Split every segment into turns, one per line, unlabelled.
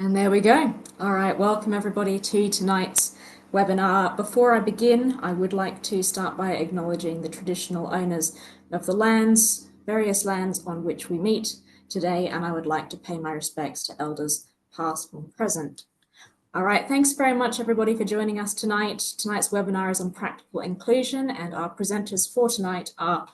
And there we go. All right, welcome everybody to tonight's webinar. Before I begin, I would like to start by acknowledging the traditional owners of the lands, various lands on which we meet today, and I would like to pay my respects to elders past and present. All right, thanks very much everybody for joining us tonight. Tonight's webinar is on practical inclusion, and our presenters for tonight are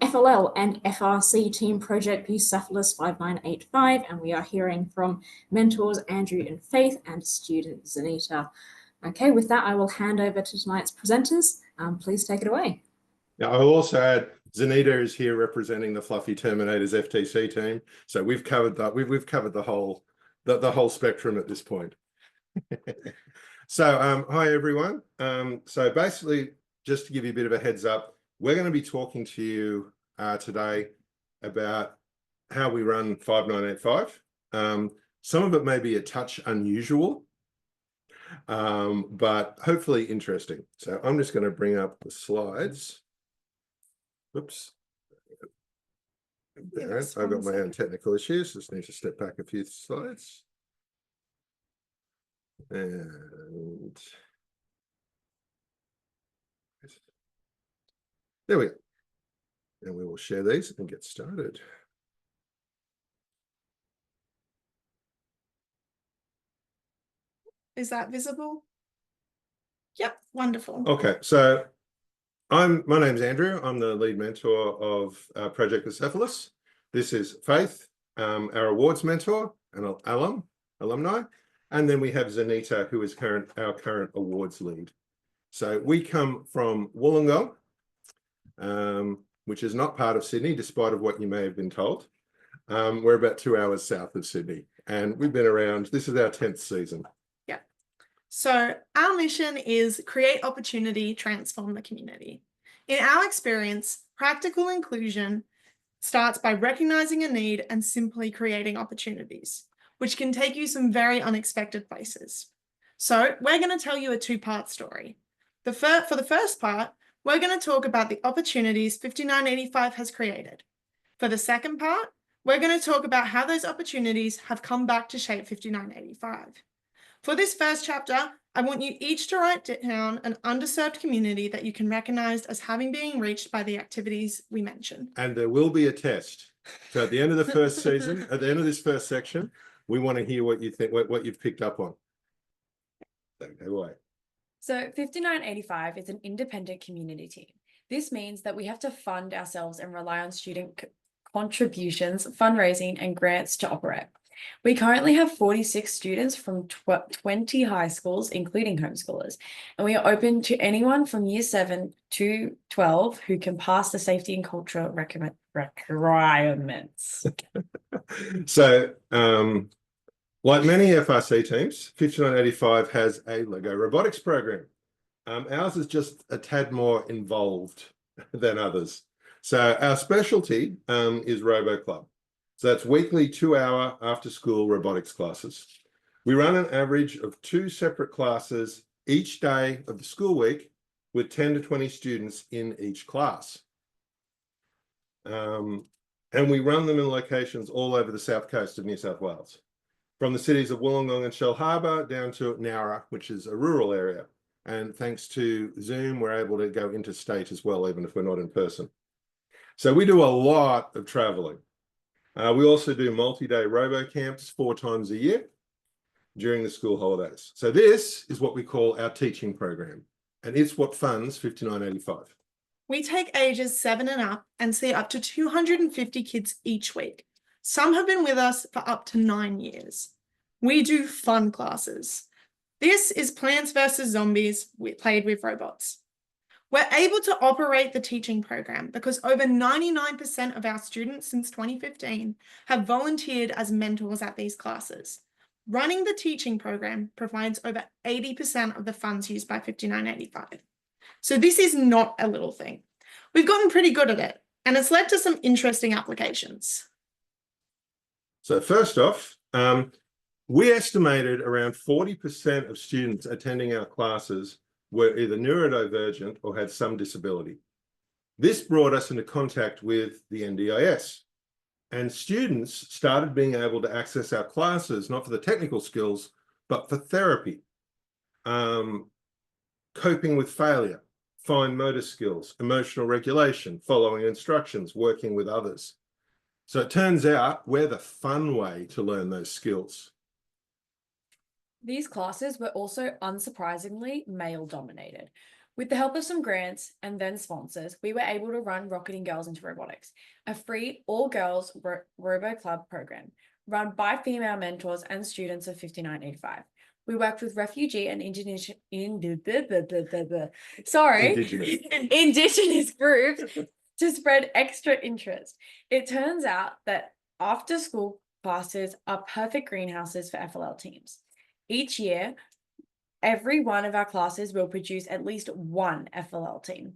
FLL and FRC Team Project Bucephalus 5985, and we are hearing from mentors Andrew and Faith and student Zanita. Okay, with that, I will hand over to tonight's presenters. Please take it away.
Now, I'll also add Zanita is here representing the Fluffy Terminators FTC team, so we've covered that. We've covered the whole spectrum at this point. So, hi everyone. So basically, just to give you a bit of a heads up, we're going to be talking to you today about how we run 5985. Some of it may be a touch unusual, but hopefully interesting. So I'm just going to bring up the slides. Oops. There, I've got my own technical issues. Just need to step back a few slides. And there we go. And we will share these and get started.
Is that visible? Yep, wonderful.
Okay, so my name's Andrew. I'm the lead mentor of Project Bucephalus. This is Faith, our awards mentor and alumni. And then we have Zanita, who is our current awards lead. So we come from Wollongong, which is not part of Sydney, despite of what you may have been told. We're about 2 hours south of Sydney, and we've been around. This is our 10th season.
Yeah. So our mission is create opportunity, transform the community. In our experience, practical inclusion starts by recognizing a need and simply creating opportunities, which can take you some very unexpected places. So we're going to tell you a two-part story. For the first part, we're going to talk about the opportunities 5985 has created. For the second part, we're going to talk about how those opportunities have come back to shape 5985. For this first chapter, I want you each to write down an underserved community that you can recognize as having been reached by the activities we mentioned.
And there will be a test. So at the end of the first season, at the end of this first section, we want to hear what you think, what you've picked up on. So go away.
So 5985 is an independent community team. This means that we have to fund ourselves and rely on student contributions, fundraising, and grants to operate. We currently have 46 students from 20 high schools, including homeschoolers, and we are open to anyone from year 7 to 12 who can pass the safety and culture requirements.
So, like many FRC teams, 5985 has a Lego robotics program. Ours is just a tad more involved than others. So our specialty is Robo Club. So that's weekly 2-hour after-school robotics classes. We run an average of 2 separate classes each day of the school week with 10 to 20 students in each class. And we run them in locations all over the south coast of New South Wales, from the cities of Wollongong and Shellharbour down to Nowra, which is a rural area. And thanks to Zoom, we're able to go interstate as well, even if we're not in person. So we do a lot of traveling. We also do multi-day robo camps 4 times a year during the school holidays. So this is what we call our teaching program, and it's what funds 5985.
We take ages 7 and up and see up to 250 kids each week. Some have been with us for up to 9 years. We do fun classes. This is Plants vs. Zombies played with robots. We're able to operate the teaching program because over 99% of our students since 2015 have volunteered as mentors at these classes. Running the teaching program provides over 80% of the funds used by 5985. So this is not a little thing. We've gotten pretty good at it, and it's led to some interesting applications.
So first off, we estimated around 40% of students attending our classes were either neurodivergent or had some disability. This brought us into contact with the NDIS. And students started being able to access our classes, not for the technical skills, but for therapy, coping with failure, fine motor skills, emotional regulation, following instructions, working with others. So it turns out we're the fun way to learn those skills.
These classes were also unsurprisingly male-dominated. With the help of some grants and then sponsors, we were able to run Rocketing Girls into Robotics, a free all-girls Robo Club program run by female mentors and students of 5985. We worked with refugee and indigenous groups to spread extra interest. It turns out that after-school classes are perfect greenhouses for FLL teams. Each year, every one of our classes will produce at least one FLL team,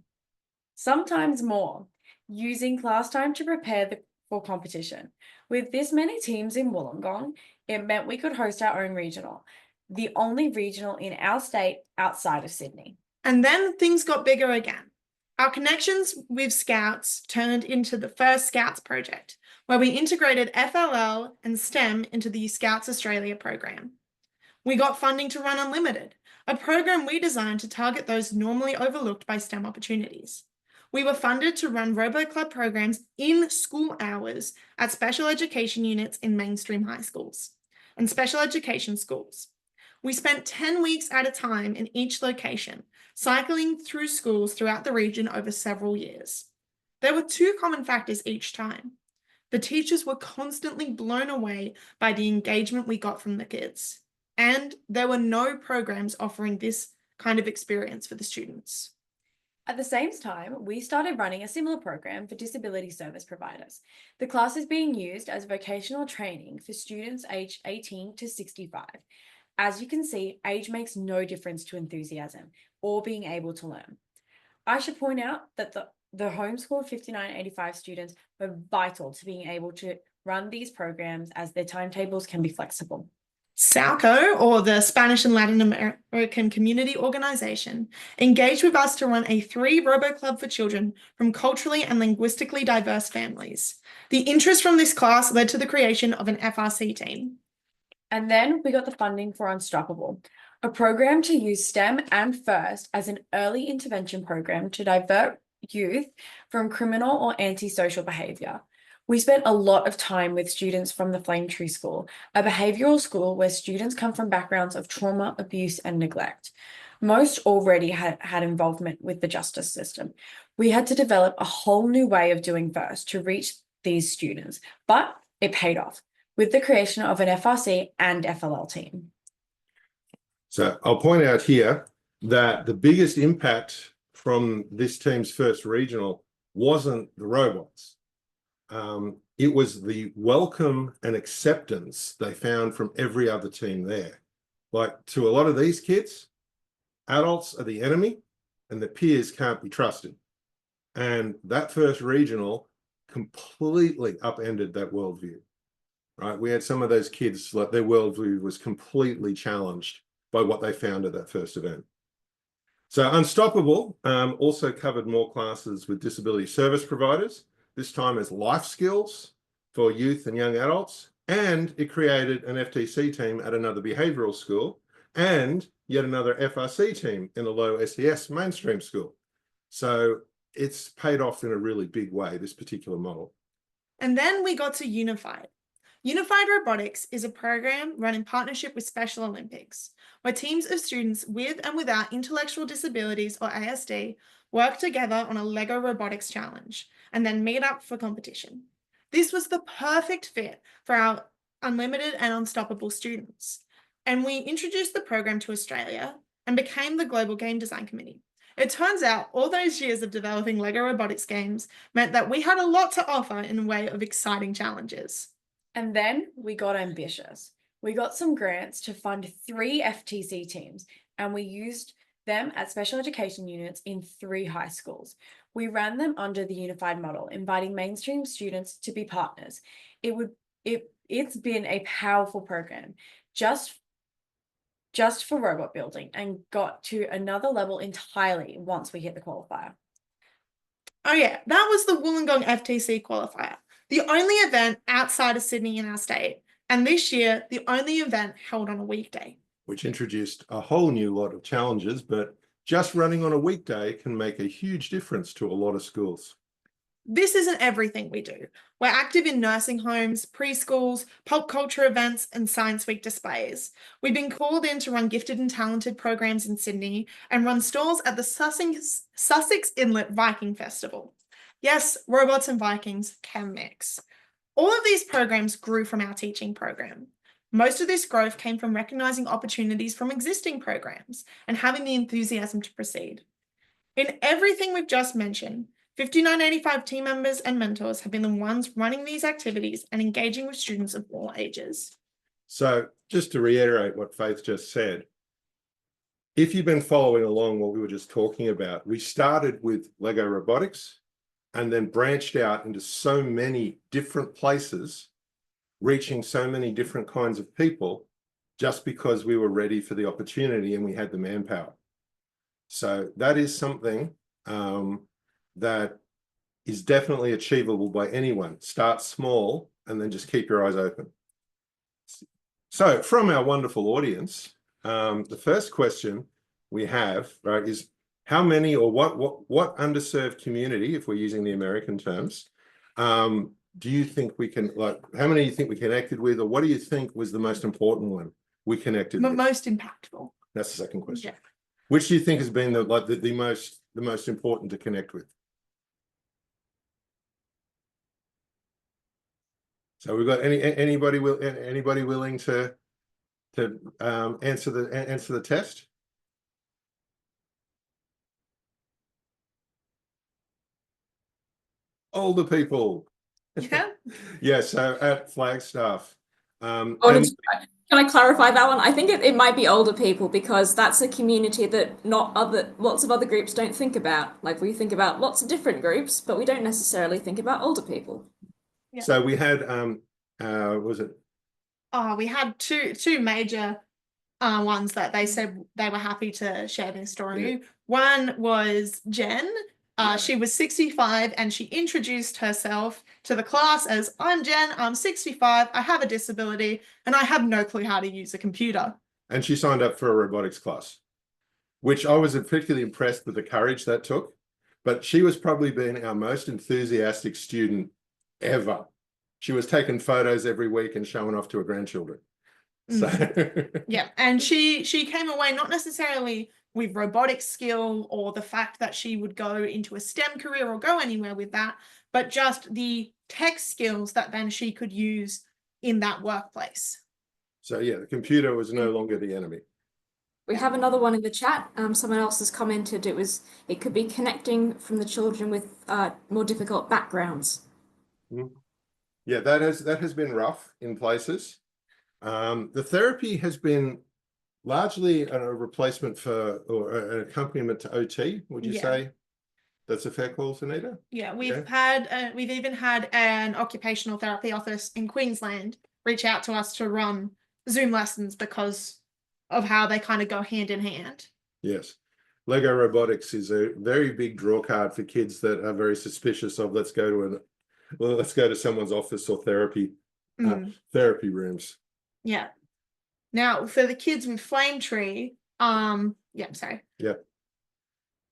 sometimes more, using class time to prepare for competition. With this many teams in Wollongong, it meant we could host our own regional, the only regional in our state outside of Sydney.
And then things got bigger again. Our connections with Scouts turned into the first Scouts project, where we integrated FLL and STEM into the Scouts Australia program. We got funding to run Unlimited, a program we designed to target those normally overlooked by STEM opportunities. We were funded to run RoboClub programs in school hours at special education units in mainstream high schools and special education schools. We spent 10 weeks at a time in each location, cycling through schools throughout the region over several years. There were two common factors each time. The teachers were constantly blown away by the engagement we got from the kids. And there were no programs offering this kind of experience for the students.
At the same time, we started running a similar program for disability service providers. The class is being used as vocational training for students aged 18 to 65. As you can see, age makes no difference to enthusiasm or being able to learn. I should point out that the homeschool 5985 students were vital to being able to run these programs as their timetables can be flexible.
SALCO, or the Spanish and Latin American Community Organization, engaged with us to run a 3 Robo Club for children from culturally and linguistically diverse families. The interest from this class led to the creation of an FRC team.
And then we got the funding for Unstoppable, a program to use STEM and FIRST as an early intervention program to divert youth from criminal or antisocial behaviour. We spent a lot of time with students from the Flame Tree School, a behavioural school where students come from backgrounds of trauma, abuse, and neglect. Most already had involvement with the justice system. We had to develop a whole new way of doing FIRST to reach these students, but it paid off with the creation of an FRC and FLL team.
So I'll point out here that the biggest impact from this team's first regional wasn't the robots. It was the welcome and acceptance they found from every other team there. Like, to a lot of these kids, adults are the enemy and the peers can't be trusted. And that first regional completely upended that worldview, right? We had some of those kids, like, their worldview was completely challenged by what they found at that first event. So Unstoppable also covered more classes with disability service providers, this time as life skills for youth and young adults, and it created an FTC team at another behavioural school and yet another FRC team in a low SES mainstream school. So it's paid off in a really big way, this particular model.
And then we got to Unified. Unified Robotics is a program run in partnership with Special Olympics, where teams of students with and without intellectual disabilities or ASD work together on a Lego robotics challenge and then meet up for competition. This was the perfect fit for our Unlimited and Unstoppable students. And we introduced the program to Australia and became the Global Game Design Committee. It turns out all those years of developing Lego robotics games meant that we had a lot to offer in the way of exciting challenges.
And then we got ambitious. We got some grants to fund 3 FTC teams, and we used them at special education units in 3 high schools. We ran them under the unified model, inviting mainstream students to be partners. It's been a powerful program just for robot building, and got to another level entirely once we hit the qualifier.
Oh yeah, that was the Wollongong FTC qualifier. the only event outside of Sydney in our state, and this year, the only event held on a weekday.
Which introduced a whole new lot of challenges, but just running on a weekday can make a huge difference to a lot of schools.
This isn't everything we do. We're active in nursing homes, preschools, pop culture events, and Science Week displays. We've been called in to run gifted and talented programs in Sydney and run stalls at the Sussex Inlet Viking Festival. Yes, robots and Vikings can mix. All of these programs grew from our teaching program. Most of this growth came from recognising opportunities from existing programs and having the enthusiasm to proceed. In everything we've just mentioned, 5985 team members and mentors have been the ones running these activities and engaging with students of all ages.
So just to reiterate what Faith just said, if you've been following along what we were just talking about, we started with Lego robotics and then branched out into so many different places, reaching so many different kinds of people, just because we were ready for the opportunity and we had the manpower. So that is something that is definitely achievable by anyone. Start small and then just keep your eyes open. So from our wonderful audience, the first question we have, right, is how many or what underserved community, if we're using the American terms, do you think we can, like, how many do you think we connected with, or what do you think was the most important one we connected with?
Most impactful.
That's the second question.
Yeah.
Which do you think has been the most important to connect with? So we've got anybody willing to answer the test? Older people.
Yeah.
Yeah, so at Flagstaff.
Can I clarify that one? I think it might be older people, because that's a community that lots of other groups don't think about. Like, we think about lots of different groups, but we don't necessarily think about older people.
Yeah.
So we had was it?
We had two major ones that they said they were happy to share their story.
Yeah.
One was Jen.
Yeah.
She was 65 and she introduced herself to the class as, "I'm Jen, I'm 65, I have a disability, and I have no clue how to use a computer."
And she signed up for a robotics class, which I was particularly impressed with the courage that took. But she was probably been our most enthusiastic student ever. She was taking photos every week and showing off to her grandchildren. So
yeah, and she came away not necessarily with robotics skill or the fact that she would go into a STEM career or go anywhere with that, but just the tech skills that then she could use in that workplace.
So yeah, the computer was no longer the enemy.
We have another one in the chat. Someone else has commented it could be connecting from the children with more difficult backgrounds.
Yeah, that has been rough in places. The therapy has been largely a replacement for, or an accompaniment to OT. Would you say that's a fair call, Zanita?
Yeah, we've even had an occupational therapy office in Queensland reach out to us to run Zoom lessons because of how they kind of go hand in hand.
Yes. Lego robotics is a very big draw card for kids that are very suspicious of let's go to someone's office or therapy rooms.
Yeah. Now for the kids with Flame Tree, sorry.
Yeah.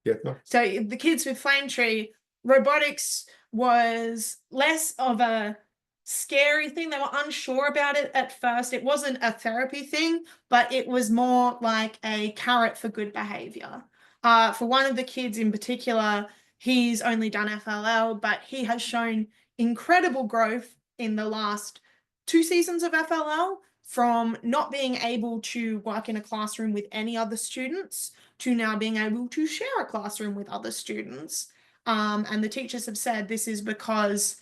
Yeah.
So the kids with Flame Tree, robotics was less of a scary thing. They were unsure about it at first. It wasn't a therapy thing, but it was more like a carrot for good behavior. For one of the kids in particular, he's only done FLL, but he has shown incredible growth in the last 2 seasons of FLL, from not being able to work in a classroom with any other students to now being able to share a classroom with other students. And the teachers have said this is because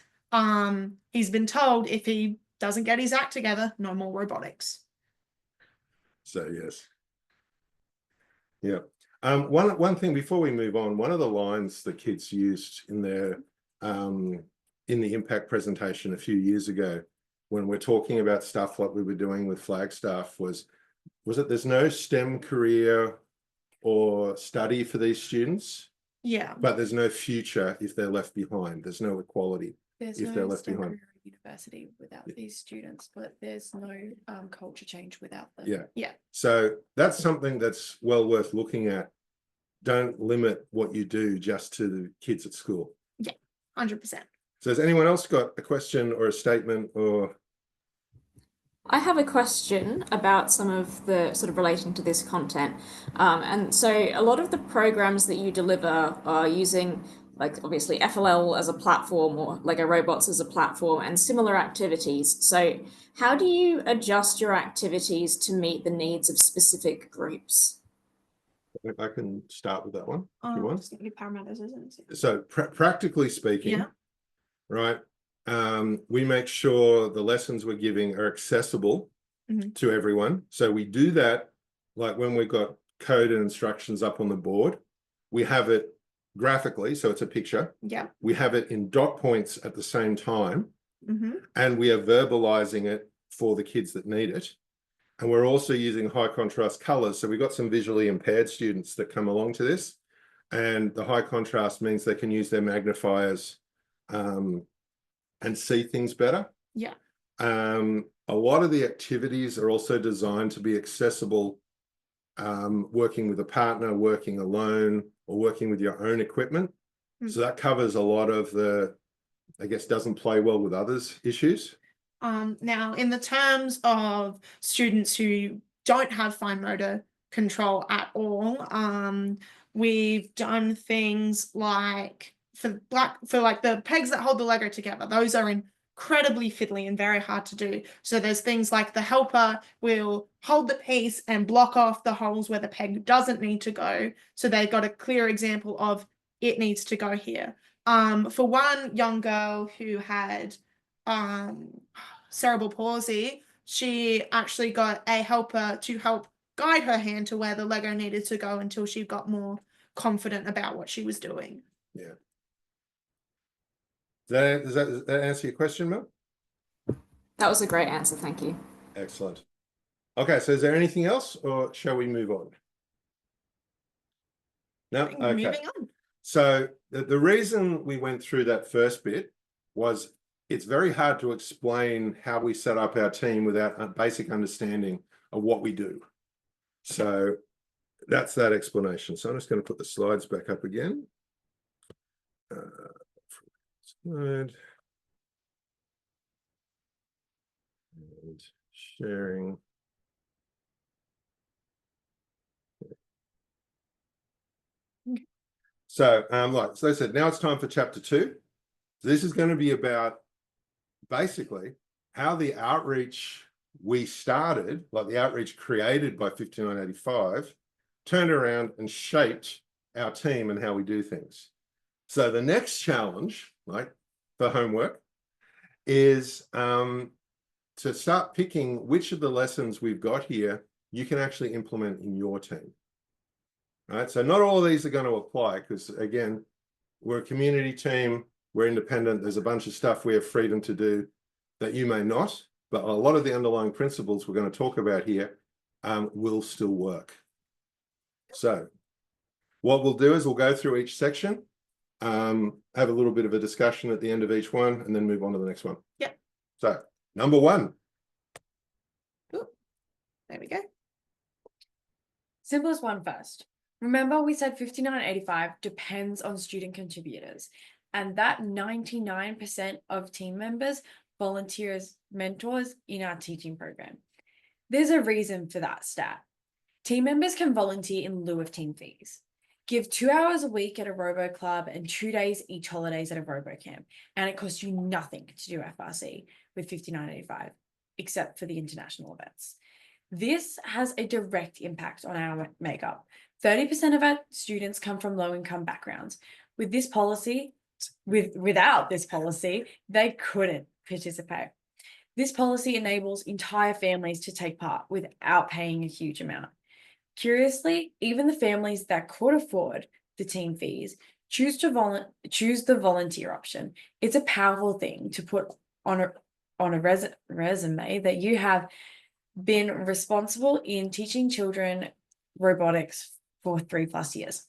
he's been told if he doesn't get his act together, no more robotics.
So yes. Yeah. One thing before we move on, one of the lines the kids used in their in the impact presentation a few years ago, when we're talking about stuff like we were doing with Flagstaff, was it there's no STEM career or study for these students? Yeah. But there's no future if they're left behind. There's no equality if they're left behind.
university without these students, but there's no culture change without them.
Yeah. So that's something that's well worth looking at. Don't limit what you do just to the kids at school.
100%.
So has anyone else got a question or a statement or?
I have a question about some of the sort of relating to this content. And so a lot of the programs that you deliver are using, like, obviously FLL as a platform or Lego Robots as a platform and similar activities. So how do you adjust your activities to meet the needs of specific groups?
I can start with that one if you want.
It's gonna be parameters, isn't it?
So practically speaking,
Yeah.
right, we make sure the lessons we're giving are accessible to everyone. So we do that, like when we've got code and instructions up on the board, we have it graphically, so it's a picture.
Yeah.
We have it in dot points at the same time,
Mm-hmm.
and we are verbalizing it for the kids that need it. And we're also using high contrast colors. So we've got some visually impaired students that come along to this, and the high contrast means they can use their magnifiers and see things better.
Yeah.
A lot of the activities are also designed to be accessible, working with a partner, working alone, or working with your own equipment. So that covers a lot of the, I guess, doesn't play well with others issues.
Now, in the terms of students who don't have fine motor control at all, we've done things like for like the pegs that hold the Lego together. Those are incredibly fiddly and very hard to do. So there's things like the helper will hold the piece and block off the holes where the peg doesn't need to go. So they've got a clear example of it needs to go here. For one young girl who had cerebral palsy, she actually got a helper to help guide her hand to where the Lego needed to go until she got more confident about what she was doing.
Yeah. Does that answer your question, Mel?
That was a great answer, thank you.
Excellent. Okay, so is there anything else, or shall we move on? No? Okay.
Moving on.
So the reason we went through that first bit was it's very hard to explain how we set up our team without a basic understanding of what we do. So that's that explanation. So I'm just going to put the slides back up again. Slide. And sharing. So, like I said, now it's time for chapter 2. So this is going to be about basically how the outreach we started, like the outreach created by 5985, turned around and shaped our team and how we do things. So the next challenge, like for homework, is to start picking which of the lessons we've got here you can actually implement in your team. Right, so not all of these are going to apply because, again, we're a community team, we're independent, there's a bunch of stuff we have freedom to do that you may not, but a lot of the underlying principles we're going to talk about here will still work. So what we'll do is we'll go through each section, have a little bit of a discussion at the end of each one, and then move on to the next one.
Yeah.
So number 1.
Ooh, there we go.
Simplest one first. Remember, we said 5985 depends on student contributors, and that 99% of team members volunteer as mentors in our teaching program. There's a reason for that stat. Team members can volunteer in lieu of team fees. Give 2 hours a week at a Robo Club and 2 days each holidays at a Robo Camp, and it costs you nothing to do FRC with 5985, except for the international events. This has a direct impact on our makeup. 30% of our students come from low-income backgrounds. With this policy, without this policy, they couldn't participate. This policy enables entire families to take part without paying a huge amount. Curiously, even the families that could afford the team fees choose the volunteer option. It's a powerful thing to put on a resume that you have been responsible in teaching children robotics for 3+ years.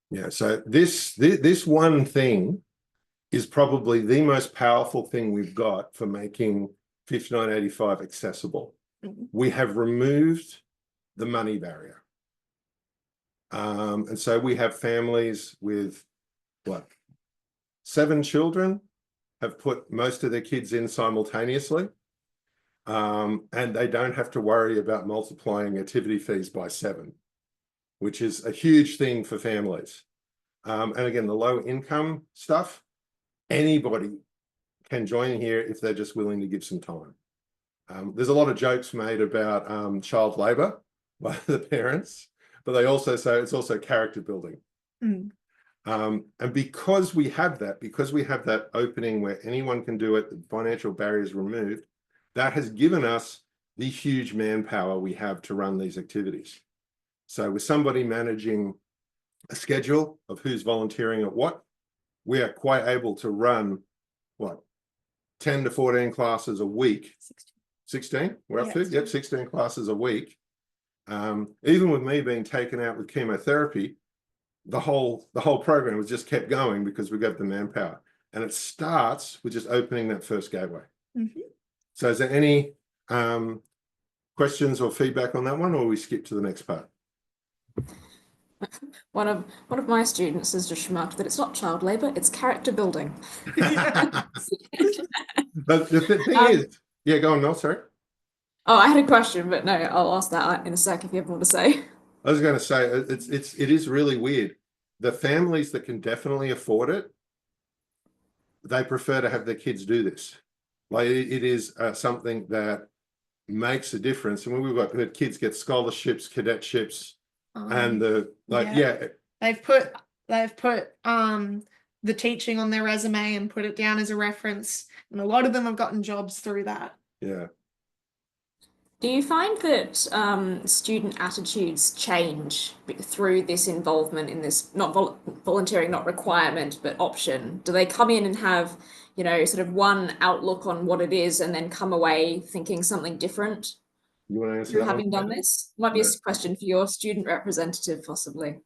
Yeah, so this one thing is probably the most powerful thing we've got for making 5985 accessible. We have removed the money barrier. And so we have families with what, 7 children have put most of their kids in simultaneously. And they don't have to worry about multiplying activity fees by 7, which is a huge thing for families. And again, the low income stuff, anybody can join here if they're just willing to give some time. There's a lot of jokes made about child labor by the parents, but they also say it's also character building. And because we have that opening where anyone can do it, the financial barriers removed, that has given us the huge manpower we have to run these activities. So with somebody managing a schedule of who's volunteering at what, we are quite able to run, what, 10 to 14 classes a week. 16? We're up to? Yep, 16 classes a week. Even with me being taken out with chemotherapy, the whole program was just kept going because we got the manpower. And it starts with just opening that first gateway. So is there any questions or feedback on that one, or we skip to the next part?
One of my students has just remarked that it's not child labour, it's character building.
But the thing is, yeah, go on, Mel, sorry.
Oh, I had a question, but no, I'll ask that in a sec if you have more to say.
I was going to say, it is really weird. The families that can definitely afford it, they prefer to have their kids do this. Like it is something that makes a difference. And when we've got kids get scholarships, cadetships, and
they've put the teaching on their resume and put it down as a reference, and a lot of them have gotten jobs through that.
Yeah.
Do you find that student attitudes change through this involvement in this, not volunteering, not requirement, but option? Do they come in and have, you know, sort of one outlook on what it is and then come away thinking something different?
You want to answer
Through
that
having
one?
done this? Might be a question for your student representative, possibly.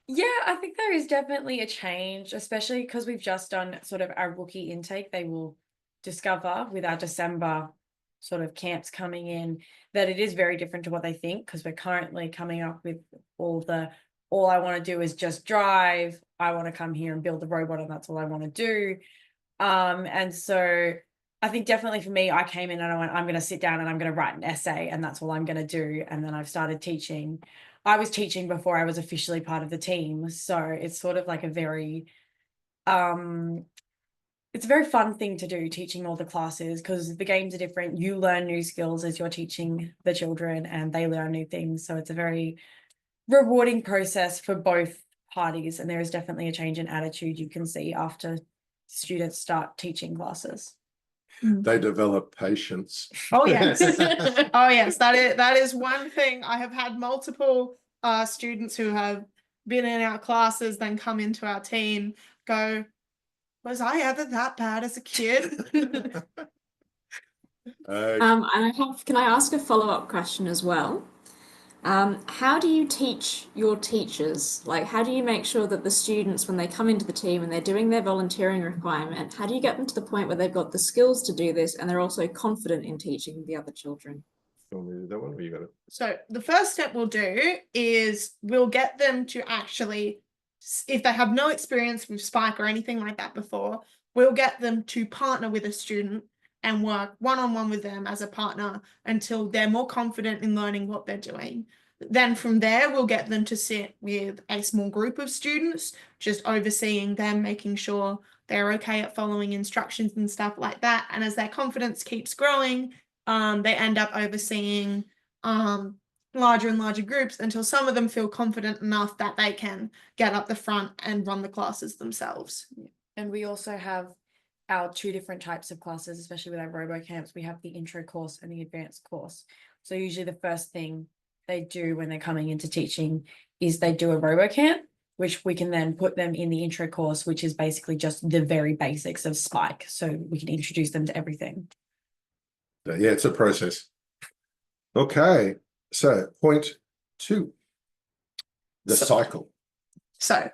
Yeah, I think there is definitely a change, especially because we've just done sort of our rookie intake. They will discover with our December sort of camps coming in that it is very different to what they think, because we're currently coming up with all I want to do is just drive. I want to come here and build the robot, and that's all I want to do. And so I think definitely for me, I came in and I went, I'm going to sit down and I'm going to write an essay, and that's all I'm going to do. And then I've started teaching. I was teaching before I was officially part of the team. So it's sort of like a very, it's a very fun thing to do, teaching all the classes, because the games are different. You learn new skills as you're teaching the children, and they learn new things. So it's a very rewarding process for both parties. And there is definitely a change in attitude you can see after students start teaching classes.
They develop patience.
Oh yes. Oh yes, that is one thing. I have had multiple students who have been in our classes, then come into our team, go, was I ever that bad as a kid?
And can I ask a follow-up question as well? How do you teach your teachers? Like, how do you make sure that the students, when they come into the team and they're doing their volunteering requirement, how do you get them to the point where they've got the skills to do this and they're also confident in teaching the other children?
You want me to do that one, or you got it?
So the first step we'll do is we'll get them to actually, if they have no experience with Spike or anything like that before, we'll get them to partner with a student and work one-on-one with them as a partner until they're more confident in learning what they're doing. Then from there, we'll get them to sit with a small group of students, just overseeing them, making sure they're okay at following instructions and stuff like that. And as their confidence keeps growing, they end up overseeing larger and larger groups until some of them feel confident enough that they can get up the front and run the classes themselves.
And we also have our 2 different types of classes, especially with our robo camps. We have the intro course and the advanced course. So usually the first thing they do when they're coming into teaching is they do a robo camp, which we can then put them in the intro course, which is basically just the very basics of Spike. So we can introduce them to everything.
Yeah, it's a process. Okay, so point 2, the cycle.
So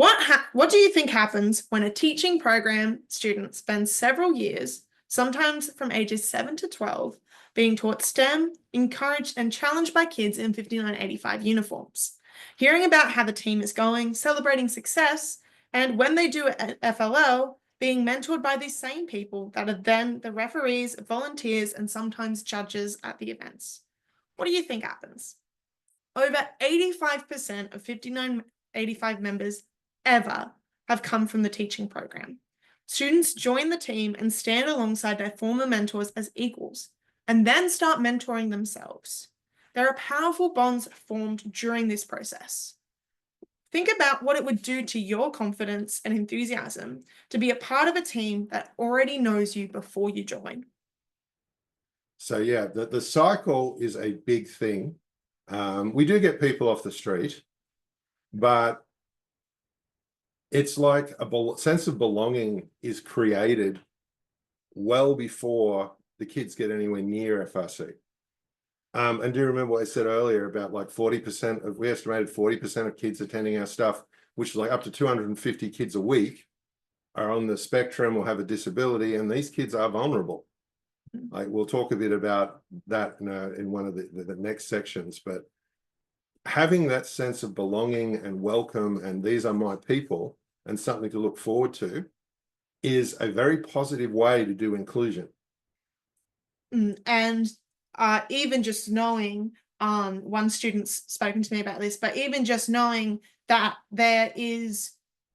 What do you think happens when a teaching program student spends several years, sometimes from ages 7 to 12, being taught STEM, encouraged and challenged by kids in 5985 uniforms, hearing about how the team is going, celebrating success, and when they do FLL, being mentored by these same people that are then the referees, volunteers, and sometimes judges at the events? What do you think happens? Over 85% of 5985 members ever have come from the teaching program. Students join the team and stand alongside their former mentors as equals, and then start mentoring themselves. There are powerful bonds formed during this process. Think about what it would do to your confidence and enthusiasm to be a part of a team that already knows you before you join.
So yeah, the cycle is a big thing. We do get people off the street, but it's like a sense of belonging is created well before the kids get anywhere near FRC. And do you remember what I said earlier about like 40% of, we estimated 40% of kids attending our stuff, which is like up to 250 kids a week, are on the spectrum or have a disability, and these kids are vulnerable. Like we'll talk a bit about that in one of the next sections, but having that sense of belonging and welcome and these are my people and something to look forward to is a very positive way to do inclusion.
And even just knowing, one student's spoken to me about this, but even just knowing that there is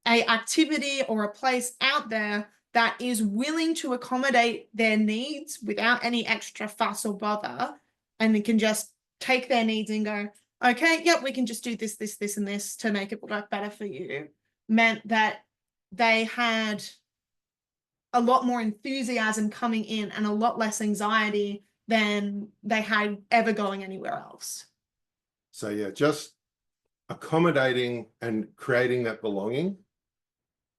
a activity or a place out there that is willing to accommodate their needs without any extra fuss or bother, and it can just take their needs and go, okay, yep, we can just do this, this, this, and this to make it work better for you, meant that they had a lot more enthusiasm coming in and a lot less anxiety than they had ever going anywhere else.
So yeah, just accommodating and creating that belonging.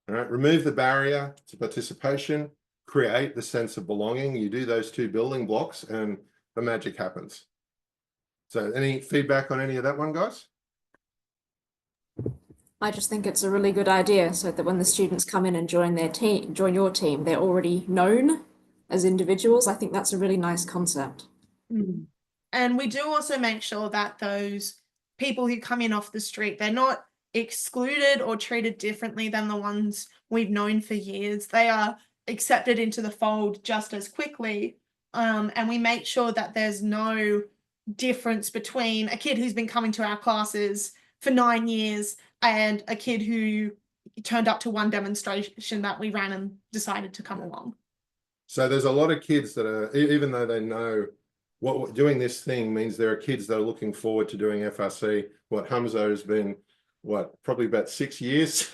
All right, remove the barrier to participation, create the sense of belonging. You do those two building blocks and the magic happens. So any feedback on any of that one, guys?
I just think it's a really good idea so that when the students come in and join their team, join your team, they're already known as individuals. I think that's a really nice concept.
And we do also make sure that those people who come in off the street, they're not excluded or treated differently than the ones we've known for years. They are accepted into the fold just as quickly. And we make sure that there's no difference between a kid who's been coming to our classes for 9 years and a kid who turned up to one demonstration that we ran and decided to come along.
So there's a lot of kids that are, even though they know what doing this thing means, there are kids that are looking forward to doing FRC. What Hamza has been, probably about 6 years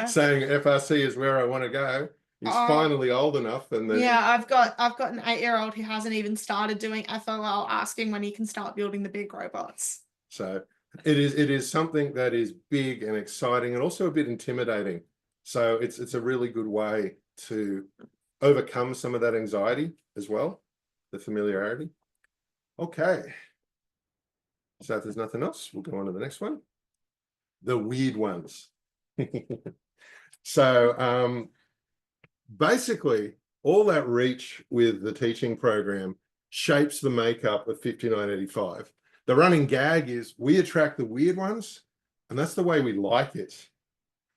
saying FRC is where I want to go. He's finally old enough. And
I've got an 8-year-old who hasn't even started doing FLL, asking when he can start building the big robots.
So it is something that is big and exciting and also a bit intimidating. So it's a really good way to overcome some of that anxiety as well, the familiarity. Okay. So if there's nothing else, we'll go on to the next one. The weird ones. So basically all that reach with the teaching program shapes the makeup of 5985. The running gag is we attract the weird ones, and that's the way we like it.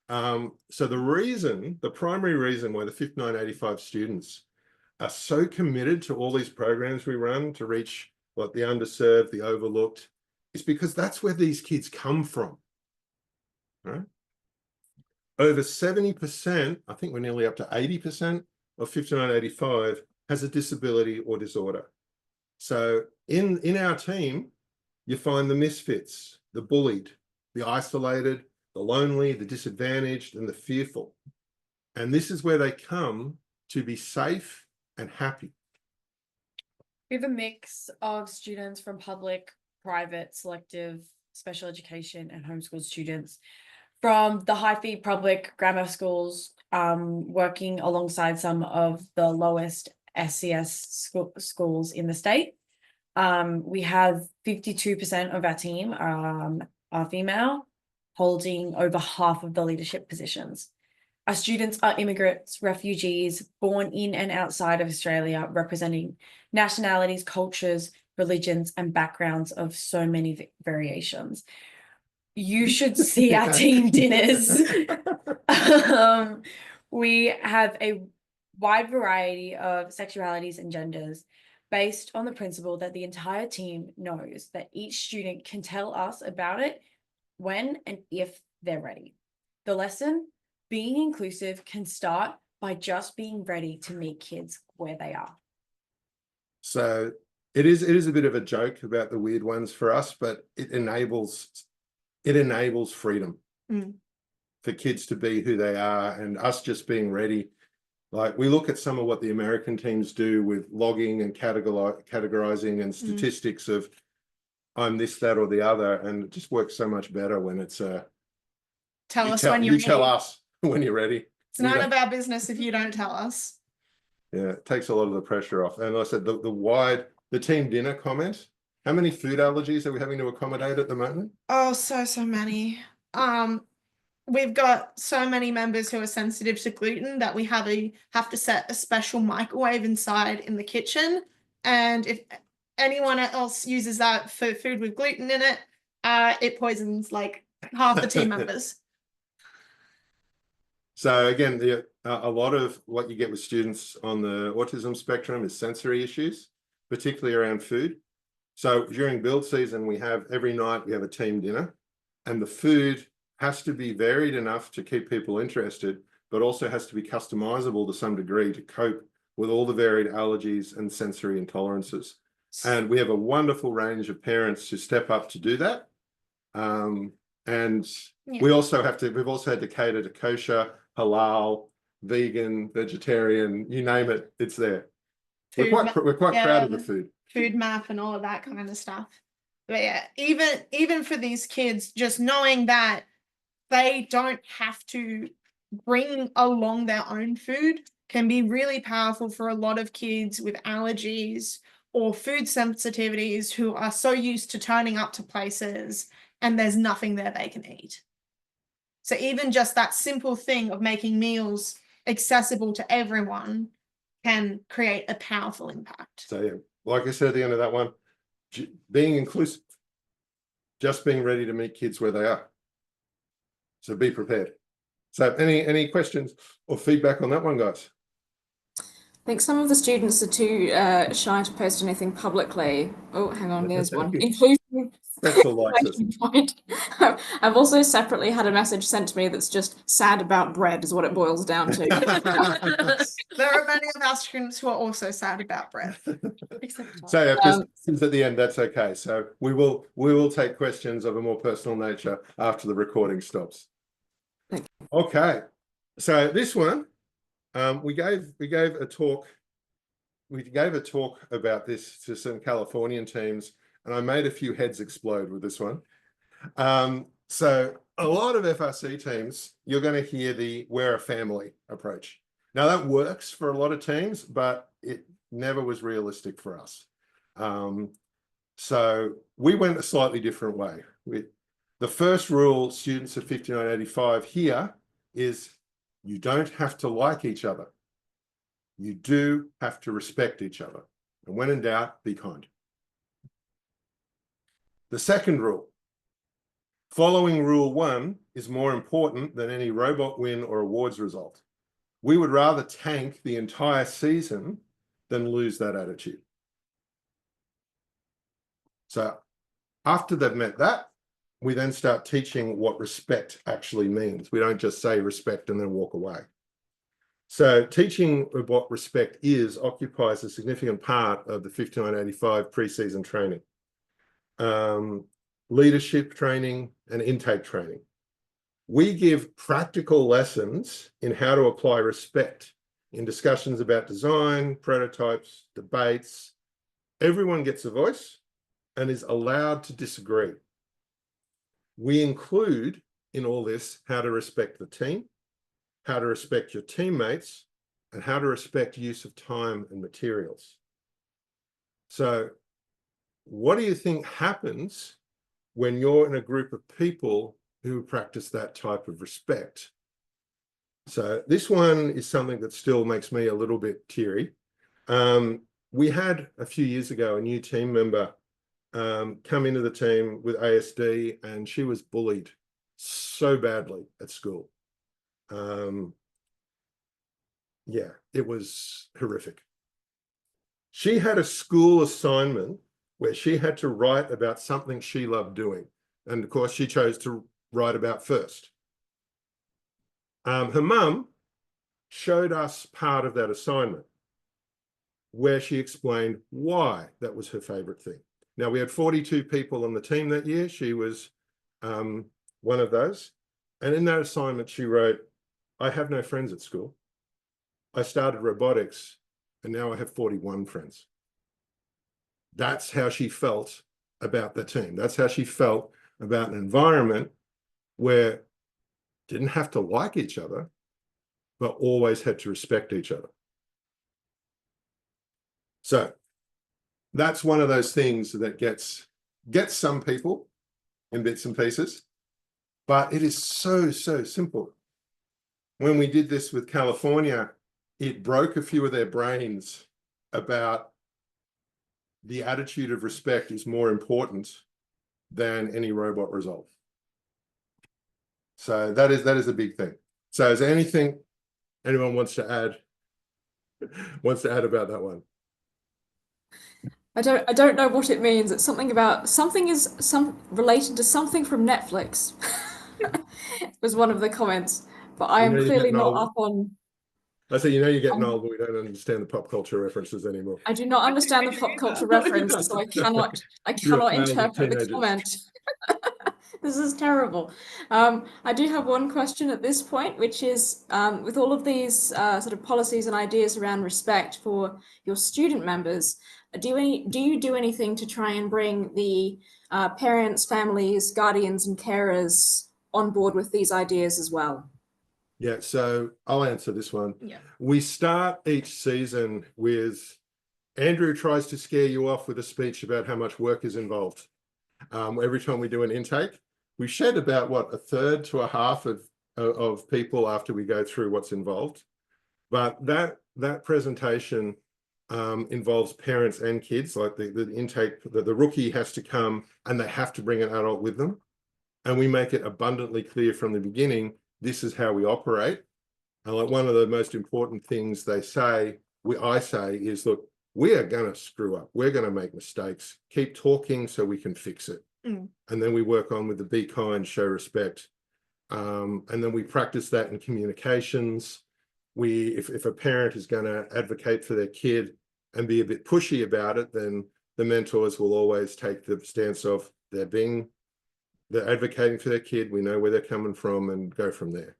So the primary reason why the 5985 students are so committed to all these programs we run to reach the underserved, the overlooked, is because that's where these kids come from. Right? Over 70%, I think we're nearly up to 80% of 5985 has a disability or disorder. So in our team, you find the misfits, the bullied, the isolated, the lonely, the disadvantaged, and the fearful. And this is where they come to be safe and happy.
We have a mix of students from public, private, selective, special education, and homeschooled students from the high-fee public grammar schools, working alongside some of the lowest SCS schools in the state. We have 52% of our team are female, holding over half of the leadership positions. Our students are immigrants, refugees, born in and outside of Australia, representing nationalities, cultures, religions, and backgrounds of so many variations. You should see our team dinners. We have a wide variety of sexualities and genders based on the principle that the entire team knows that each student can tell us about it when and if they're ready. The lesson, being inclusive, can start by just being ready to meet kids where they are.
So it is a bit of a joke about the weird ones for us, but it enables freedom for kids to be who they are, and us just being ready. Like, we look at some of what the American teams do with logging and categorizing and statistics of I'm this, that, or the other, and it just works so much better when it's
Tell us when you're ready.
Tell us when you're ready.
It's none of our business if you don't tell us.
Yeah, it takes a lot of the pressure off. And like I said, the team dinner comment, how many food allergies are we having to accommodate at the moment?
Oh, so many. We've got so many members who are sensitive to gluten that we have to set a special microwave inside in the kitchen. And if anyone else uses that for food with gluten in it, it poisons like half the team members.
So again, a lot of what you get with students on the autism spectrum is sensory issues, particularly around food. So during build season, every night we have a team dinner, and the food has to be varied enough to keep people interested, but also has to be customizable to some degree to cope with all the varied allergies and sensory intolerances. And we have a wonderful range of parents who step up to do that. We've also had to cater to kosher, halal, vegan, vegetarian, you name it, it's there. We're quite proud of the food.
Food map and all of that kind of stuff. But yeah, even for these kids, just knowing that they don't have to bring along their own food can be really powerful for a lot of kids with allergies or food sensitivities who are so used to turning up to places and there's nothing there they can eat. So even just that simple thing of making meals accessible to everyone can create a powerful impact.
So yeah, like I said at the end of that one, being inclusive, just being ready to meet kids where they are. So be prepared. So any questions or feedback on that one, guys?
I think some of the students are too shy to post anything publicly. Oh, hang on, there's one. Inclusion. I've also separately had a message sent to me that's just sad about bread is what it boils down to.
There are many of our students who are also sad about bread.
So if this is at the end, that's okay. So we will take questions of a more personal nature after the recording stops.
Thank you.
Okay. So this one, we gave a talk. We gave a talk about this to some Californian teams, and I made a few heads explode with this one. So a lot of FRC teams, you're going to hear the "we're a family" approach. Now that works for a lot of teams, but it never was realistic for us. So we went a slightly different way. The first rule, students of 5985 here, is you don't have to like each other. You do have to respect each other. And when in doubt, be kind. The second rule, following rule 1 is more important than any robot win or awards result. We would rather tank the entire season than lose that attitude. So after they've met that, we then start teaching what respect actually means. We don't just say respect and then walk away. So teaching what respect is occupies a significant part of the 5985 pre-season training. Leadership training and intake training. We give practical lessons in how to apply respect in discussions about design, prototypes, debates. Everyone gets a voice and is allowed to disagree. We include in all this how to respect the team, how to respect your teammates, and how to respect use of time and materials. So what do you think happens when you're in a group of people who practice that type of respect. So this one is something that still makes me a little bit teary. We had a few years ago a new team member come into the team with ASD, and she was bullied so badly at school. Yeah, it was horrific. She had a school assignment where she had to write about something she loved doing. And of course, she chose to write about first. Her mum showed us part of that assignment where she explained why that was her favorite thing. Now, we had 42 people on the team that year. She was one of those. And in that assignment, she wrote, "I have no friends at school. I started robotics and now I have 41 friends." That's how she felt about the team. That's how she felt about an environment where didn't have to like each other, but always had to respect each other. So that's one of those things that gets some people in bits and pieces, but it is so simple. When we did this with California, it broke a few of their brains about the attitude of respect is more important than any robot result. So that is a big thing. So is there anything anyone wants to add about that one?
I don't know what it means. It's something about related to something from Netflix. Was one of the comments, but I am clearly not up on.
I say, you're getting old, but we don't understand the pop culture references anymore.
I do not understand the pop culture reference, so I cannot interpret the comment. This is terrible. I do have one question at this point, which is, with all of these sort of policies and ideas around respect for your student members, do you do anything to try and bring the parents, families, guardians, and carers on board with these ideas as well?
Yeah, so I'll answer this one.
Yeah.
We start each season with Andrew tries to scare you off with a speech about how much work is involved. Every time we do an intake, we shed about a third to a half of people after we go through what's involved. But that presentation involves parents and kids. Like the intake, the rookie has to come and they have to bring an adult with them. And we make it abundantly clear from the beginning, this is how we operate. And like one of the most important things I say is, look, we are going to screw up. We're going to make mistakes. Keep talking so we can fix it. And then we work on with the be kind, show respect. And then we practice that in communications. If a parent is going to advocate for their kid and be a bit pushy about it, then the mentors will always take the stance of they're advocating for their kid. We know where they're coming from and go from there.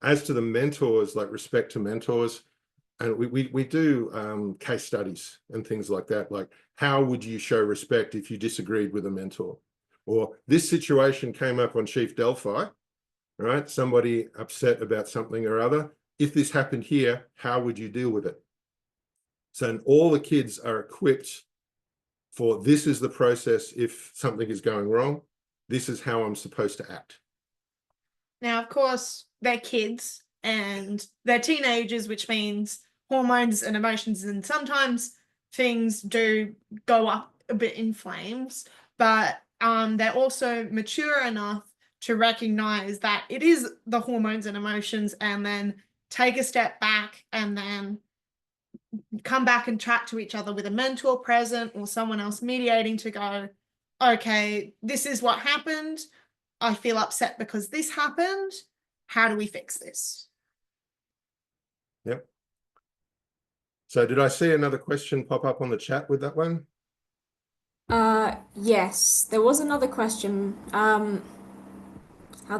As to the mentors, like respect to mentors, and we do case studies and things like that. Like, how would you show respect if you disagreed with a mentor? Or this situation came up on Chief Delphi, right? Somebody upset about something or other. If this happened here, how would you deal with it? So all the kids are equipped for this is the process if something is going wrong. This is how I'm supposed to act.
Now, of course, they're kids and they're teenagers, which means hormones and emotions, and sometimes things do go up a bit in flames, but they're also mature enough to recognize that it is the hormones and emotions, and then take a step back and then come back and chat to each other with a mentor present or someone else mediating to go, okay, this is what happened. I feel upset because this happened. How do we fix this?
Yep. So did I see another question pop up on the chat with that one?
Yes, there was another question. How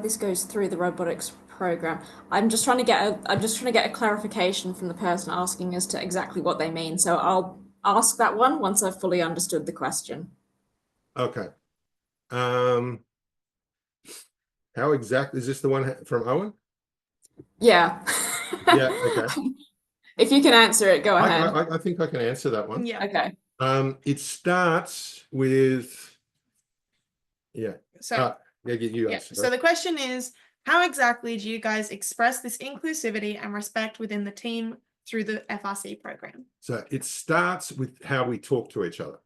this goes through the robotics program. I'm just trying to get a clarification from the person asking as to exactly what they mean. So I'll ask that one once I've fully understood the question.
Okay. How exactly is this the one from Owen?
Yeah.
Yeah. Okay.
If you can answer it, go ahead.
I think I can answer that one.
Yeah.
Okay.
It starts with,
So
Yeah, you
Yeah.
answer.
So the question is, how exactly do you guys express this inclusivity and respect within the team through the FRC program?
So it starts with how we talk to each other.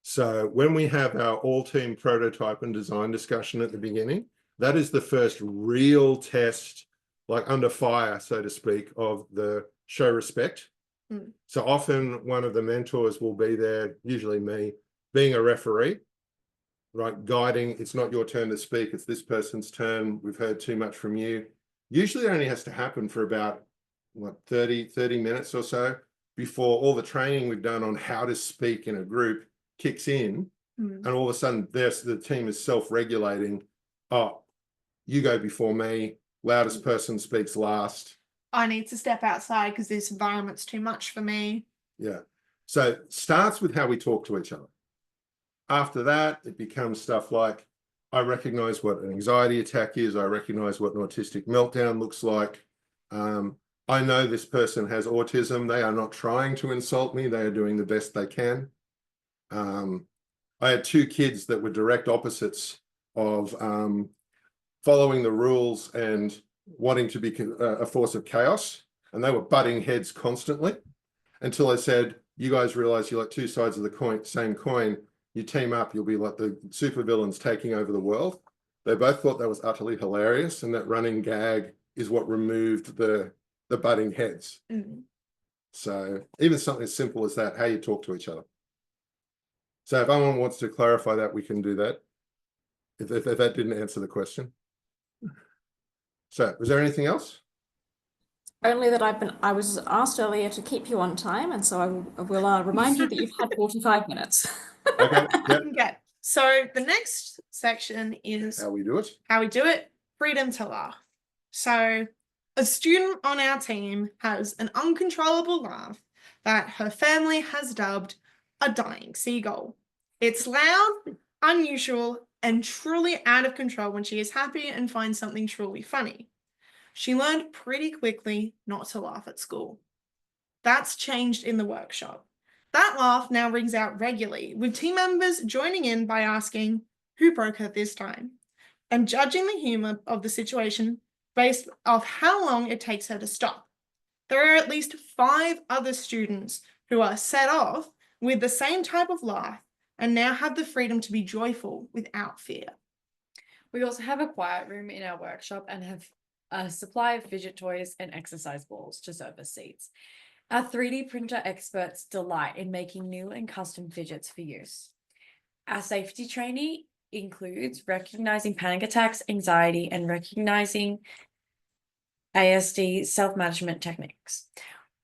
So when we have our all-team prototype and design discussion at the beginning, that is the first real test, like under fire, so to speak, of the show respect. So often one of the mentors will be there, usually me, being a referee, right? Guiding, it's not your turn to speak, it's this person's turn. We've heard too much from you. Usually it only has to happen for about, what, 30 minutes or so before all the training we've done on how to speak in a group kicks in, and all of a sudden the team is self-regulating. Oh, you go before me, loudest person speaks last.
I need to step outside because this environment's too much for me.
Yeah. So starts with how we talk to each other. After that, it becomes stuff like, I recognize what an anxiety attack is. I recognize what an autistic meltdown looks like. I know this person has autism. They are not trying to insult me. They are doing the best they can. I had two kids that were direct opposites of following the rules and wanting to be a force of chaos. And they were butting heads constantly until I said, you guys realize you're like two sides of the same coin. You team up, you'll be like the supervillains taking over the world. They both thought that was utterly hilarious. And that running gag is what removed the butting heads. So even something as simple as that, how you talk to each other. So if anyone wants to clarify that, we can do that. If that didn't answer the question. So was there anything else?
Only that I was asked earlier to keep you on time, and so I will remind you that you've had 45 minutes.
Okay. Yep.
Okay. So the next section is
How we do it.
how we do it, freedom to laugh. So a student on our team has an uncontrollable laugh that her family has dubbed a dying seagull. It's loud, unusual, and truly out of control when she is happy and finds something truly funny. She learned pretty quickly not to laugh at school. That's changed in the workshop. That laugh now rings out regularly, with team members joining in by asking, who broke her this time? And judging the humour of the situation based off how long it takes her to stop. There are at least 5 other students who are set off with the same type of laugh and now have the freedom to be joyful without fear.
We also have a quiet room in our workshop and have a supply of fidget toys and exercise balls to serve as seats. Our 3D printer experts delight in making new and custom fidgets for use. Our safety training includes recognizing panic attacks, anxiety, and recognizing ASD self-management techniques.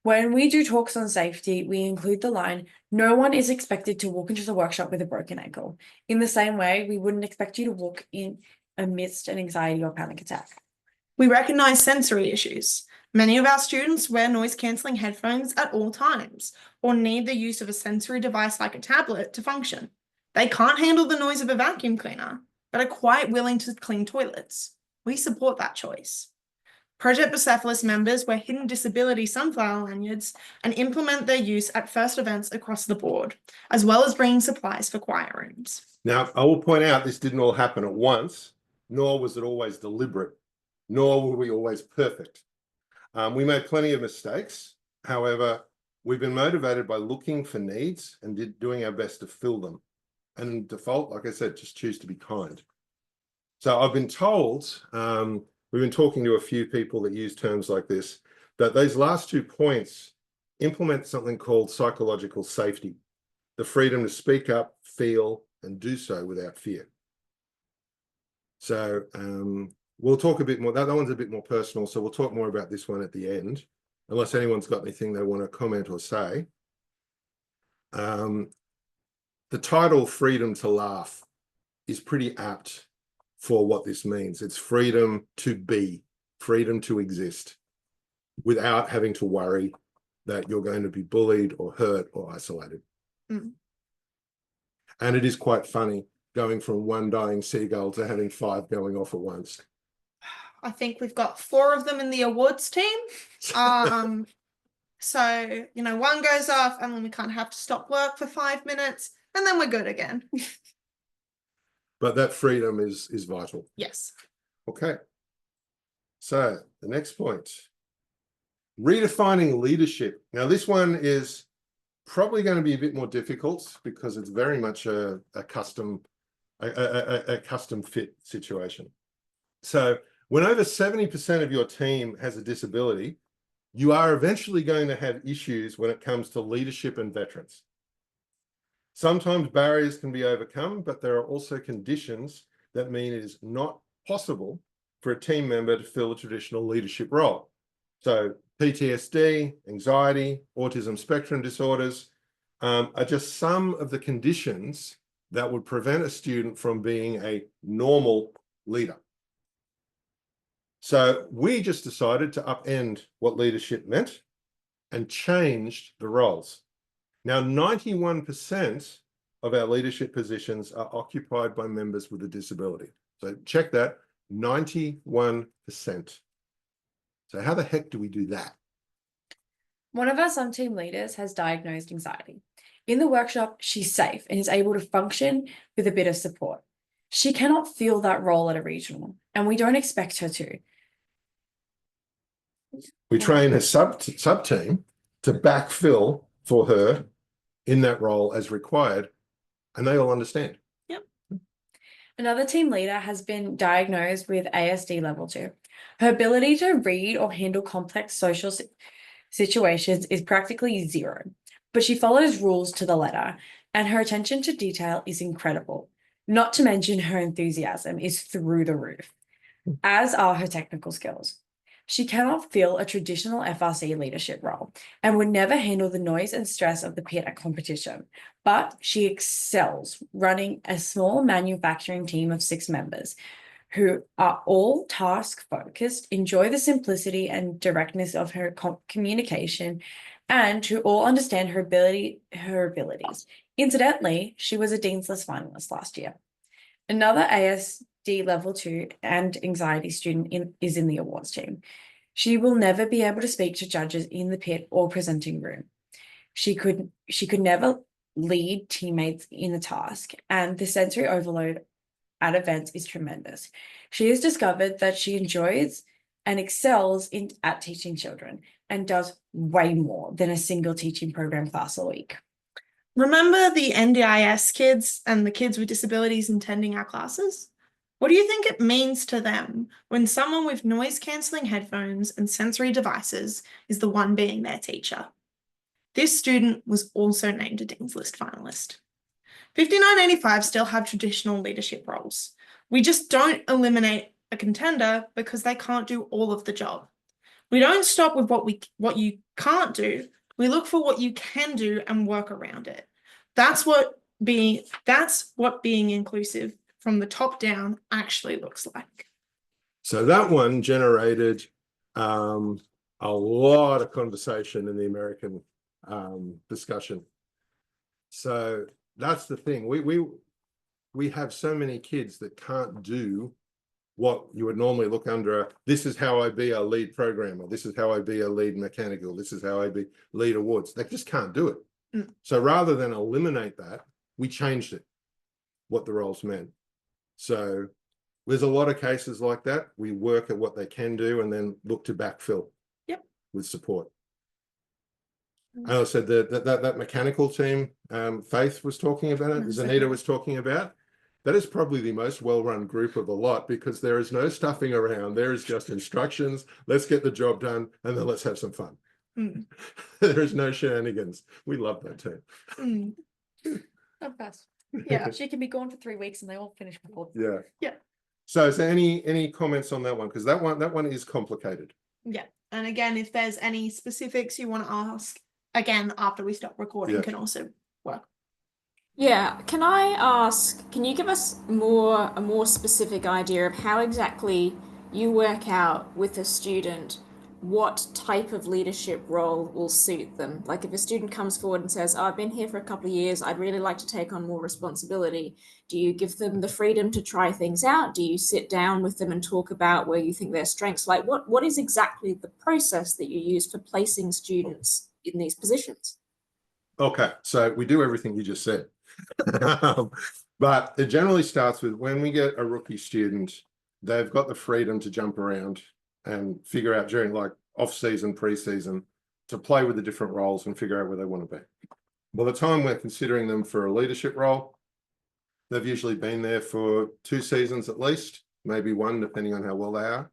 When we do talks on safety, we include the line, no one is expected to walk into the workshop with a broken ankle. In the same way, we wouldn't expect you to walk in amidst an anxiety or panic attack.
We recognise sensory issues. Many of our students wear noise-cancelling headphones at all times or need the use of a sensory device like a tablet to function. They can't handle the noise of a vacuum cleaner, but are quite willing to clean toilets. We support that choice. Project Bucephalus members wear hidden disability sunflower lanyards and implement their use at first events across the board, as well as bringing supplies for quiet rooms.
Now, I will point out this didn't all happen at once, nor was it always deliberate, nor were we always perfect. We made plenty of mistakes. However, we've been motivated by looking for needs and doing our best to fill them. And default, like I said, just choose to be kind. So I've been told, we've been talking to a few people that use terms like this, that these last 2 points implement something called psychological safety, the freedom to speak up, feel, and do so without fear. So we'll talk a bit more, that one's a bit more personal, so we'll talk more about this one at the end, unless anyone's got anything they want to comment or say. The title, Freedom to Laugh, is pretty apt for what this means. It's freedom to be, freedom to exist, without having to worry that you're going to be bullied or hurt or isolated. And it is quite funny going from one dying seagull to having 5 going off at once.
I think we've got 4 of them in the awards team. So, you know, one goes off and then we can't have to stop work for 5 minutes and then we're good again.
but that freedom is vital.
Yes.
Okay. So the next point, redefining leadership. Now, this one is probably going to be a bit more difficult because it's very much a custom fit situation. So when over 70% of your team has a disability, you are eventually going to have issues when it comes to leadership and veterans. Sometimes barriers can be overcome, but there are also conditions that mean it is not possible for a team member to fill a traditional leadership role. So PTSD, anxiety, autism spectrum disorders are just some of the conditions that would prevent a student from being a normal leader. So we just decided to upend what leadership meant and changed the roles. Now, 91% of our leadership positions are occupied by members with a disability. So check that, 91%. So how the heck do we do that?
One of our some team leaders has diagnosed anxiety. In the workshop, she's safe and is able to function with a bit of support. She cannot fill that role at a regional, and we don't expect her to.
We train a sub team to backfill for her in that role as required, and they all understand.
Yep.
Another team leader has been diagnosed with ASD level 2. Her ability to read or handle complex social situations is practically zero, but she follows rules to the letter, and her attention to detail is incredible. Not to mention her enthusiasm is through the roof, as are her technical skills. She cannot fill a traditional FRC leadership role and would never handle the noise and stress of the pit at competition, but she excels running a small manufacturing team of 6 members who are all task-focused, enjoy the simplicity and directness of her communication, and who all understand her abilities. Incidentally, she was a Dean's List finalist last year. Another ASD level 2 and anxiety student is in the awards team. She will never be able to speak to judges in the pit or presenting room. She could never lead teammates in a task, and the sensory overload at events is tremendous. She has discovered that she enjoys and excels at teaching children and does way more than a single teaching program class a week.
Remember the NDIS kids and the kids with disabilities attending our classes? What do you think it means to them when someone with noise-cancelling headphones and sensory devices is the one being their teacher? This student was also named a Dean's List finalist. 5985 still have traditional leadership roles. We just don't eliminate a contender because they can't do all of the job. We don't stop with what you can't do. We look for what you can do and work around it. That's what being inclusive from the top down actually looks like.
So that one generated a lot of conversation in the American discussion. So that's the thing. We have so many kids that can't do what you would normally look under this is how I be a lead programmer, this is how I be a lead mechanical, this is how I be lead awards. They just can't do it. So rather than eliminate that, we changed it, what the roles meant. So there's a lot of cases like that. We work at what they can do and then look to backfill with support. And I said that mechanical team, Faith was talking about it, Zanita was talking about. That is probably the most well-run group of the lot because there is no stuffing around. There is just instructions. Let's get the job done and then let's have some fun. There is no shenanigans. We love that team.
Of course. Yeah, she can be gone for 3 weeks and they all finish before.
Yeah. So is there any comments on that one? Because that one is complicated.
Yeah. And again, if there's any specifics you want to ask, again, after we stop recording, can also work.
Yeah, can I ask, can you give us a more specific idea of how exactly you work out with a student what type of leadership role will suit them? Like if a student comes forward and says, oh, I've been here for a couple of years, I'd really like to take on more responsibility. Do you give them the freedom to try things out? Do you sit down with them and talk about where you think their strengths lie? What is exactly the process that you use for placing students in these positions?
Okay, so we do everything you just said. But it generally starts with when we get a rookie student, they've got the freedom to jump around and figure out during like off-season, pre-season, to play with the different roles and figure out where they want to be. By the time we're considering them for a leadership role, they've usually been there for 2 seasons at least, maybe 1, depending on how well they are.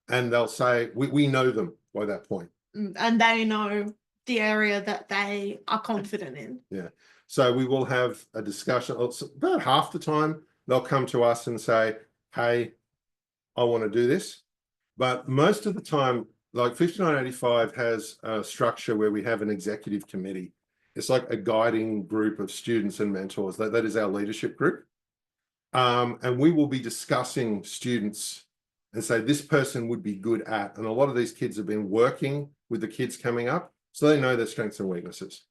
And they'll say, we know them by that point.
And they know the area that they are confident in.
Yeah. So we will have a discussion. About half the time, they'll come to us and say, hey, I want to do this. But most of the time, like 5985 has a structure where we have an executive committee. It's like a guiding group of students and mentors. That is our leadership group. And we will be discussing students and say, this person would be good at. And a lot of these kids have been working with the kids coming up, so they know their strengths and weaknesses.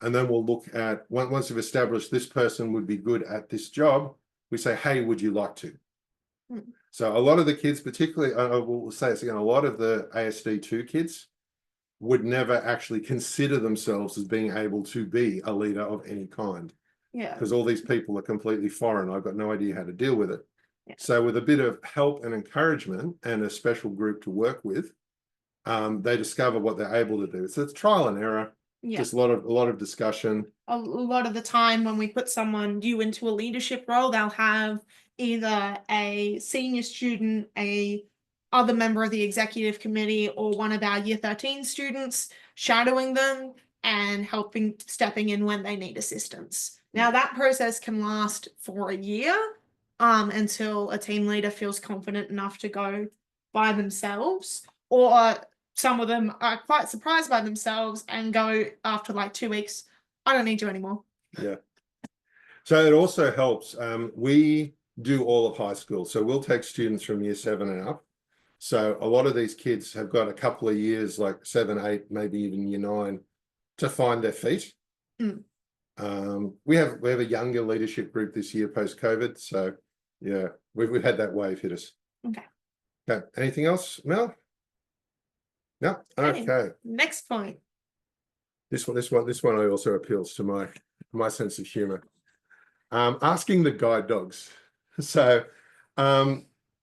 And then we'll look at, once we've established this person would be good at this job, we say, hey, would you like to? So a lot of the kids, particularly, I will say this again, a lot of the ASD2 kids would never actually consider themselves as being able to be a leader of any kind.
Yeah.
Because all these people are completely foreign. I've got no idea how to deal with it.
Yeah.
So with a bit of help and encouragement and a special group to work with, they discover what they're able to do. So it's trial and error.
Yeah.
Just a lot of discussion.
A lot of the time when we put someone new into a leadership role, they'll have either a senior student, a other member of the executive committee, or one of our year 13 students shadowing them and stepping in when they need assistance. Now that process can last for a year until a team leader feels confident enough to go by themselves, or some of them are quite surprised by themselves and go after like 2 weeks, I don't need you anymore.
Yeah. So it also helps. We do all of high school. So we'll take students from year 7 and up. So a lot of these kids have got a couple of years, like 7, 8, maybe even year 9, to find their feet. We have a younger leadership group this year post-COVID. So yeah, we've had that wave hit us. Okay. Anything else, Mel? No. Okay.
Next point.
This one also appeals to my sense of humor. Asking the guide dogs. So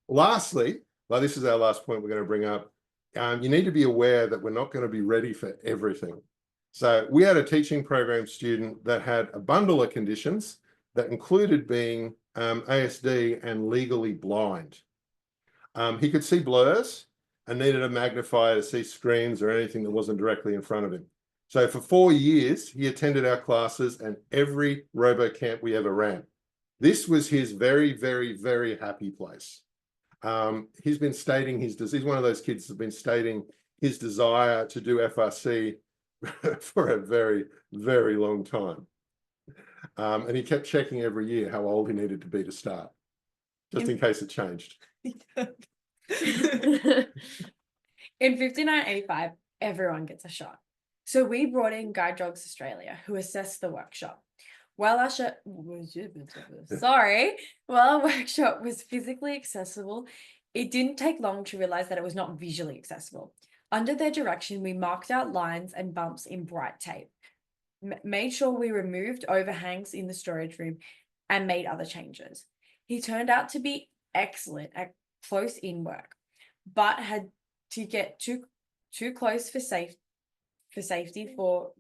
lastly, this is our last point we're going to bring up. You need to be aware that we're not going to be ready for everything. So we had a teaching program student that had a bundle of conditions that included being ASD and legally blind. He could see blurs and needed a magnifier to see screens or anything that wasn't directly in front of him. So for 4 years, he attended our classes and every RoboCamp we ever ran. This was his very, very, very happy place. He's been stating he's one of those kids that's been stating his desire to do FRC for a very, very long time. And he kept checking every year how old he needed to be to start, just in case it changed.
In 5985, everyone gets a shot. So we brought in Guide Dogs Australia, who assessed the workshop. While our workshop was physically accessible, it didn't take long to realize that it was not visually accessible. Under their direction, we marked out lines and bumps in bright tape, made sure we removed overhangs in the storage room, and made other changes. He turned out to be excellent at close-in work, but had to get too close for safety for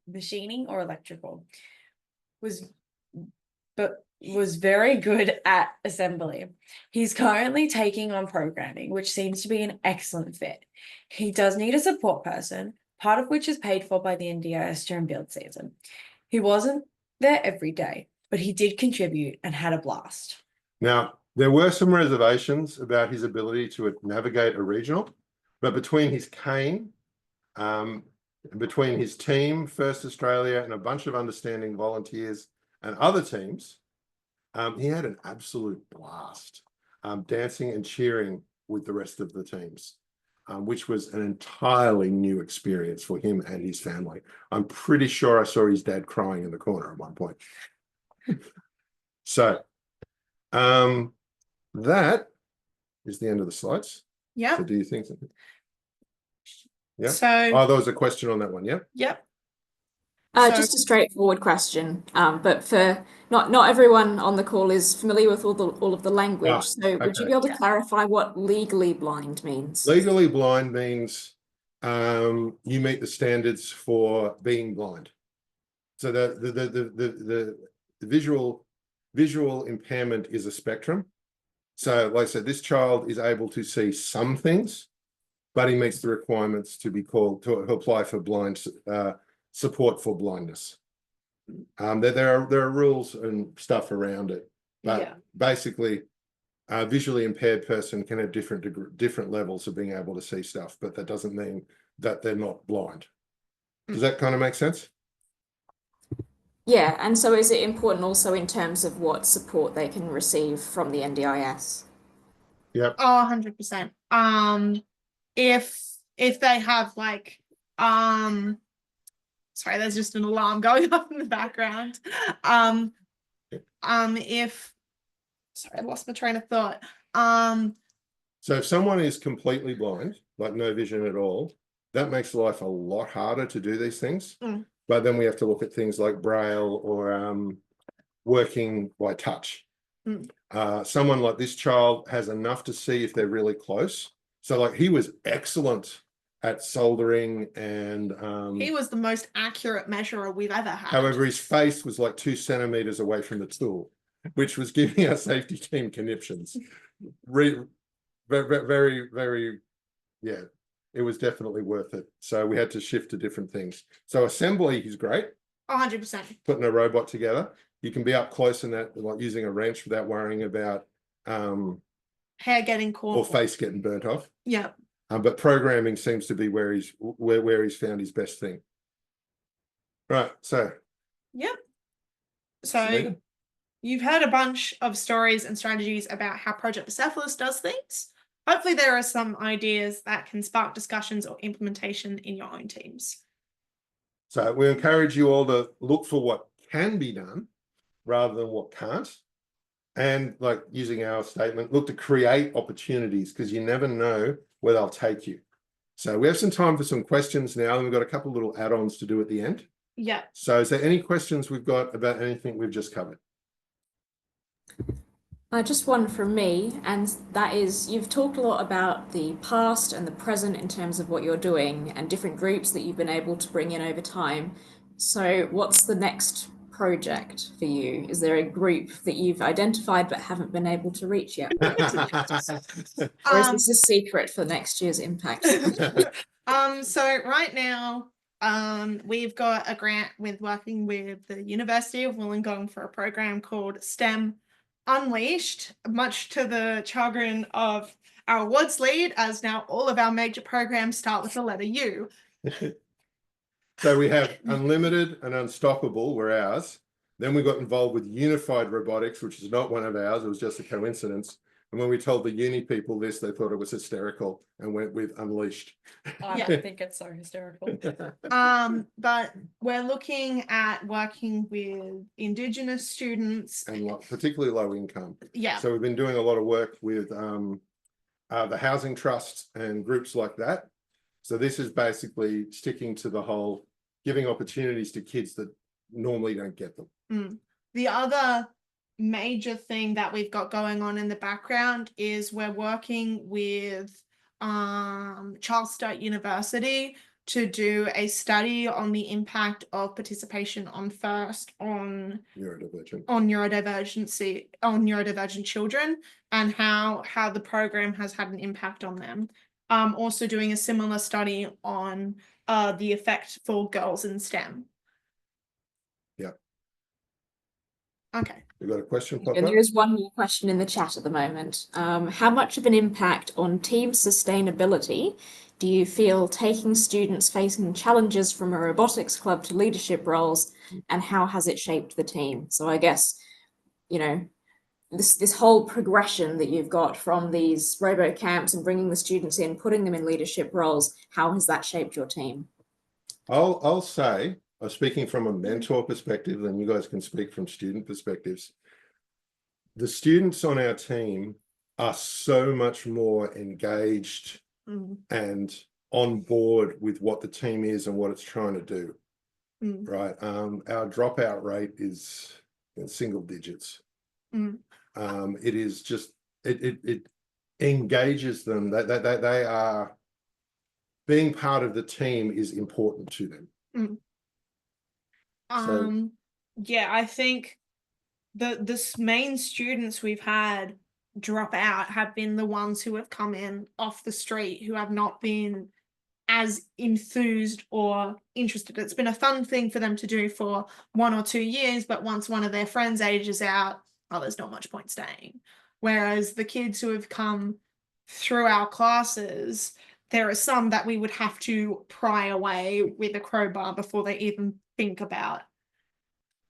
machining or electrical. Was very good at assembly. He's currently taking on programming, which seems to be an excellent fit. He does need a support person, part of which is paid for by the NDIS during build season. He wasn't there every day, but he did contribute and had a blast.
Now, there were some reservations about his ability to navigate a regional, but between his cane, between his team, First Australia, and a bunch of understanding volunteers and other teams, he had an absolute blast dancing and cheering with the rest of the teams, which was an entirely new experience for him and his family. I'm pretty sure I saw his dad crying in the corner at one point. So that is the end of the slides.
Yeah.
So do you think something? Yeah.
So
there was a question on that one. Yeah.
yep.
Just a straightforward question, but for not everyone on the call is familiar with all of the language.
Ah,
So would you
okay.
be able to clarify what legally blind means?
Legally blind means you meet the standards for being blind. So the visual impairment is a spectrum. So like I said, this child is able to see some things, but he meets the requirements to be called to apply for blind support for blindness. There are rules and stuff around it, but
Yeah.
basically a visually impaired person can have different levels of being able to see stuff, but that doesn't mean that they're not blind. Does that kind of make sense?
Yeah, and so is it important also in terms of what support they can receive from the NDIS?
Yep.
Oh, 100%. If they have like sorry, there's just an alarm going off in the background. If sorry, I lost my train of thought.
So if someone is completely blind, like no vision at all, that makes life a lot harder to do these things. But then we have to look at things like Braille or working by touch. Someone like this child has enough to see if they're really close. So like he was excellent at soldering and
he was the most accurate measurer we've ever had.
however, his face was like 2 centimeters away from the tool, which was giving our safety team conniptions. Very, very, yeah, it was definitely worth it. So we had to shift to different things. So assembly is great.
100%.
Putting a robot together. You can be up close in that, like using a wrench without worrying about
hair getting caught
or face getting burnt off.
Yeah.
But programming seems to be where he's found his best thing. Right. So.
Yep. So you've heard a bunch of stories and strategies about how Project Persepolis does things. Hopefully there are some ideas that can spark discussions or implementation in your own teams.
So we encourage you all to look for what can be done rather than what can't. And like using our statement, look to create opportunities because you never know where they'll take you. So we have some time for some questions now, and we've got a couple of little add-ons to do at the end.
Yeah.
So is there any questions we've got about anything we've just covered?
Just one from me, and that is you've talked a lot about the past and the present in terms of what you're doing and different groups that you've been able to bring in over time. So what's the next project for you? Is there a group that you've identified but haven't been able to reach yet? Or is this a secret for next year's impact?
So right now, we've got a grant with working with the University of Wollongong for a program called STEM Unleashed, much to the chagrin of our awards lead, as now all of our major programs start with the letter U.
So we have Unlimited and Unstoppable were ours. Then we got involved with Unified Robotics, which is not one of ours. It was just a coincidence. And when we told the uni people this, they thought it was hysterical and went with Unleashed.
I don't think it's so hysterical.
But we're looking at working with Indigenous students.
And particularly low income.
Yeah.
So we've been doing a lot of work with the housing trusts and groups like that. So this is basically sticking to the whole giving opportunities to kids that normally don't get them.
The other major thing that we've got going on in the background is we're working with Charles Sturt University to do a study on the impact of participation on FIRST on neurodivergent children and how the program has had an impact on them. Also doing a similar study on the effect for girls in STEM.
Yeah.
Okay.
We got a question pop
And
up?
there is one more question in the chat at the moment. How much of an impact on team sustainability do you feel taking students facing challenges from a robotics club to leadership roles, and how has it shaped the team? So I guess, you know, this whole progression that you've got from these robo camps and bringing the students in, putting them in leadership roles, how has that shaped your team?
I'll say, I'm speaking from a mentor perspective, and you guys can speak from student perspectives. The students on our team are so much more engaged and on board with what the team is and what it's trying to do.
Mm.
right? Our dropout rate is in single digits.
Mm.
It is just it engages them. That they are being part of the team is important to them.
Mm.
So
Yeah, I think the main students we've had drop out have been the ones who have come in off the street, who have not been as enthused or interested. It's been a fun thing for them to do for 1 or 2 years, but once one of their friends ages out, oh, there's not much point staying. Whereas the kids who have come through our classes, there are some that we would have to pry away with a crowbar before they even think about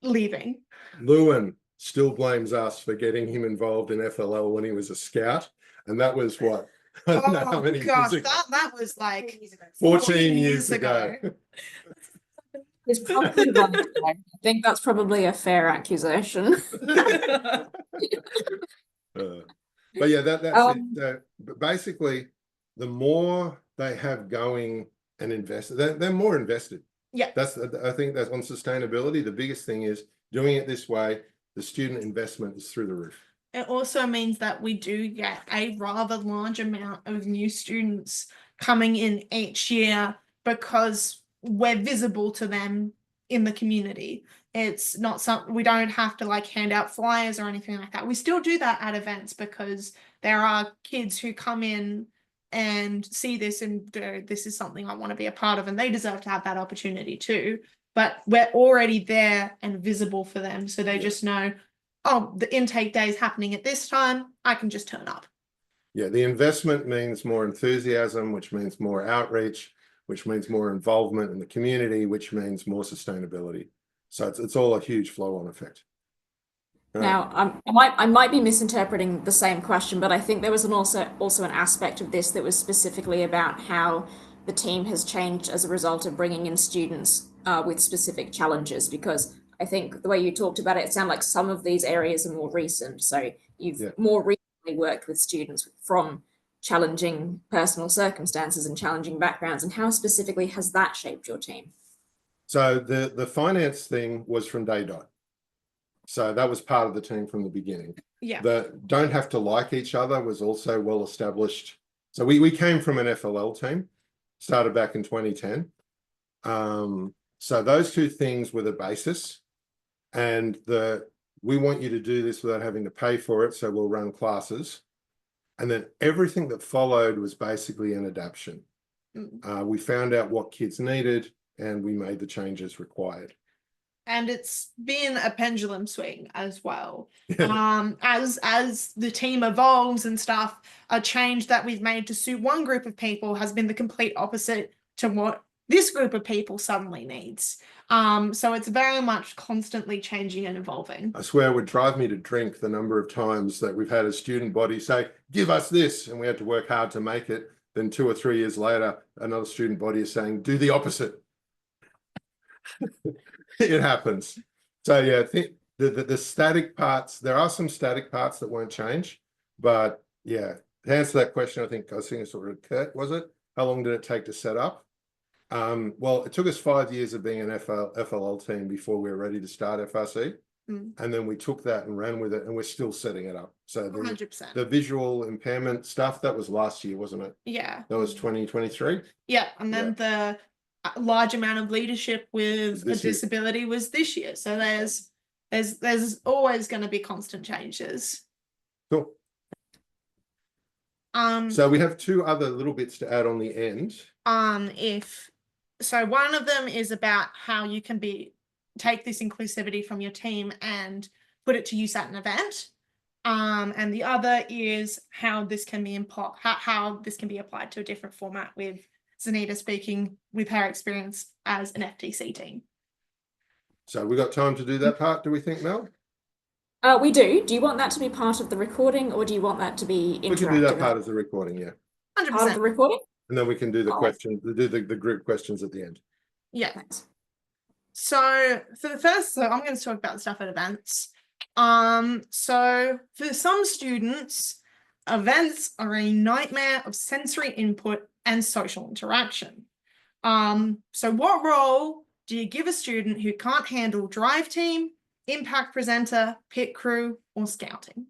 leaving.
Lewin still blames us for getting him involved in FLL when he was a scout, and that was what I don't know how many
gosh,
years ago.
that was like
14 years ago.
It's probably right. I think that's probably a fair accusation.
But yeah, that's
Um,
it. But basically, the more they have going and invested, they're more invested.
Yeah.
I think that's on sustainability. The biggest thing is doing it this way. The student investment is through the roof.
It also means that we do get a rather large amount of new students coming in each year because we're visible to them in the community. It's not something we don't have to like hand out flyers or anything like that. We still do that at events because there are kids who come in and see this and go, this is something I want to be a part of, and they deserve to have that opportunity too. But we're already there and visible for them, so they just know, oh, the intake day is happening at this time, I can just turn up.
Yeah, the investment means more enthusiasm, which means more outreach, which means more involvement in the community, which means more sustainability. So it's all a huge flow-on effect.
Now, I might be misinterpreting the same question, but I think there was also an aspect of this that was specifically about how the team has changed as a result of bringing in students with specific challenges. Because I think the way you talked about it, it sounded like some of these areas are more recent. So you've more recently worked with students from challenging personal circumstances and challenging backgrounds. And how specifically has that shaped your team?
So the finance thing was from day dot. So that was part of the team from the beginning.
Yeah.
The don't have to like each other was also well established. So we came from an FLL team, started back in 2010. So those two things were the basis, and we want you to do this without having to pay for it, so we'll run classes. And then everything that followed was basically an adaptation. We found out what kids needed and we made the changes required.
And it's been a pendulum swing as well.
Yeah.
As the team evolves and stuff, a change that we've made to suit one group of people has been the complete opposite to what this group of people suddenly needs. So it's very much constantly changing and evolving.
I swear it would drive me to drink the number of times that we've had a student body say, give us this, and we had to work hard to make it. Then 2 or 3 years later, another student body is saying, do the opposite. It happens. So yeah, I think the static parts, there are some static parts that won't change, but yeah, to answer that question, I think it's sort of Kurt, was it? How long did it take to set up? Well, it took us 5 years of being an FLL team before we were ready to start FRC. And then we took that and ran with it, and we're still setting it up. So
100%.
The visual impairment stuff, that was last year, wasn't it?
Yeah.
That was 2023.
Yeah, and then the large amount of leadership with a disability was this year. So there's always going to be constant changes.
Cool. So we have 2 other little bits to add on the end.
So one of them is about how you can take this inclusivity from your team and put it to use at an event. And the other is how this can be how this can be applied to a different format, with Zanita speaking with her experience as an FTC team.
So we got time to do that part, do we think, Mel?
We do. Do you want that to be part of the recording, or do you want that to be interactive?
We can do that part of the recording, yeah.
100%.
Part of the recording?
And then we can do the questions, do the group questions at the end.
Yeah.
Thanks.
So for the first, I'm going to talk about the stuff at events. So for some students, events are a nightmare of sensory input and social interaction. So what role do you give a student who can't handle drive team, impact presenter, pit crew, or scouting?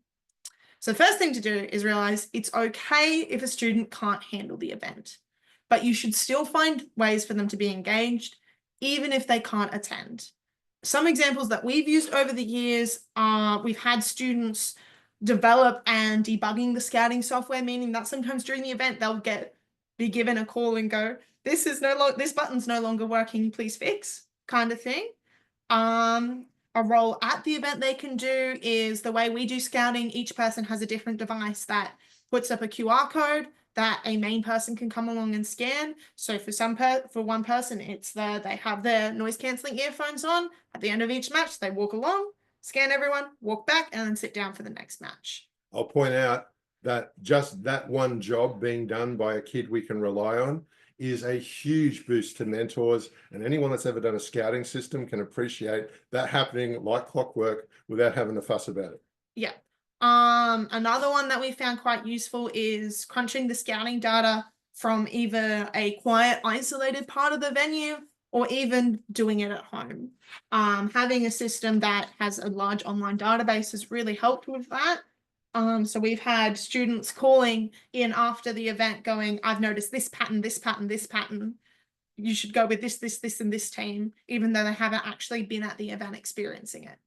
So the first thing to do is realize it's okay if a student can't handle the event, but you should still find ways for them to be engaged, even if they can't attend. Some examples that we've used over the years are we've had students develop and debugging the scouting software, meaning that sometimes during the event they'll be given a call and go, this button's no longer working, please fix, kind of thing. A role at the event they can do is the way we do scouting. Each person has a different device that puts up a QR code that a main person can come along and scan. So for one person, it's they have their noise cancelling earphones on. At the end of each match, they walk along, scan everyone, walk back, and then sit down for the next match.
I'll point out that just that one job being done by a kid we can rely on is a huge boost to mentors, and anyone that's ever done a scouting system can appreciate that happening like clockwork without having to fuss about it.
Yeah. Another one that we found quite useful is crunching the scouting data from either a quiet, isolated part of the venue or even doing it at home. Having a system that has a large online database has really helped with that. So we've had students calling in after the event going, I've noticed this pattern, this pattern, this pattern. You should go with this, and this team, even though they haven't actually been at the event experiencing it.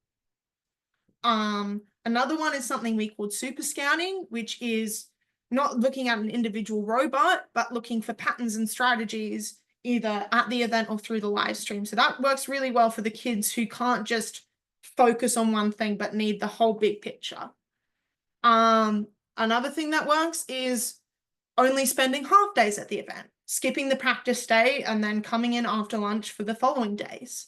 Another one is something we called super scouting, which is not looking at an individual robot, but looking for patterns and strategies either at the event or through the live stream. So that works really well for the kids who can't just focus on one thing, but need the whole big picture. Another thing that works is only spending half days at the event, skipping the practice day and then coming in after lunch for the following days.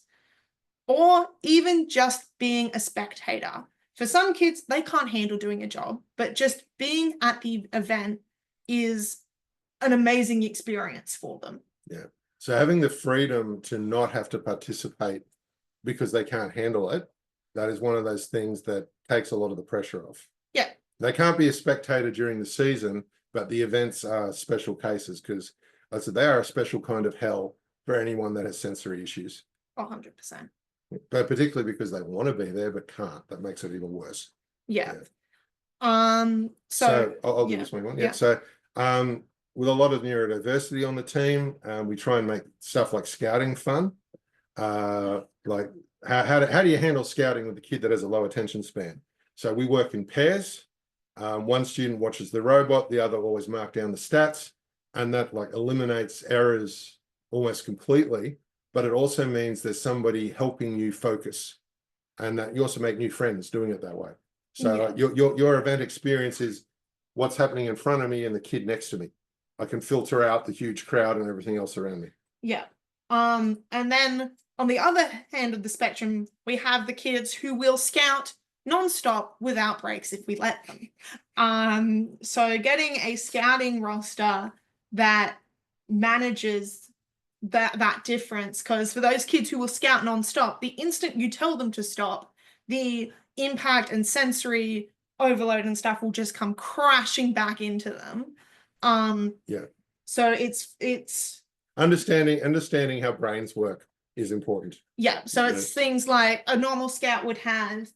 Or even just being a spectator. For some kids, they can't handle doing a job, but just being at the event is an amazing experience for them.
Yeah. So having the freedom to not have to participate because they can't handle it, that is one of those things that takes a lot of the pressure off.
Yeah.
They can't be a spectator during the season, but the events are special cases because, like I said, they are a special kind of hell for anyone that has sensory issues.
100%.
But particularly because they want to be there but can't. That makes it even worse.
Yeah.
So I'll do
yeah.
this one.
Yeah.
So with a lot of neurodiversity on the team, we try and make stuff like scouting fun. Like how do you handle scouting with a kid that has a low attention span? So we work in pairs. One student watches the robot, the other always mark down the stats, and that like eliminates errors almost completely. But it also means there's somebody helping you focus, and that you also make new friends doing it that way. So your event experience is what's happening in front of me and the kid next to me. I can filter out the huge crowd and everything else around me.
Yeah. And then on the other hand of the spectrum, we have the kids who will scout nonstop without breaks if we let them. So getting a scouting roster that manages that difference, because for those kids who will scout nonstop, the instant you tell them to stop, the impact and sensory overload and stuff will just come crashing back into them. So it's
understanding how brains work is important.
Yeah. So it's things like a normal scout would have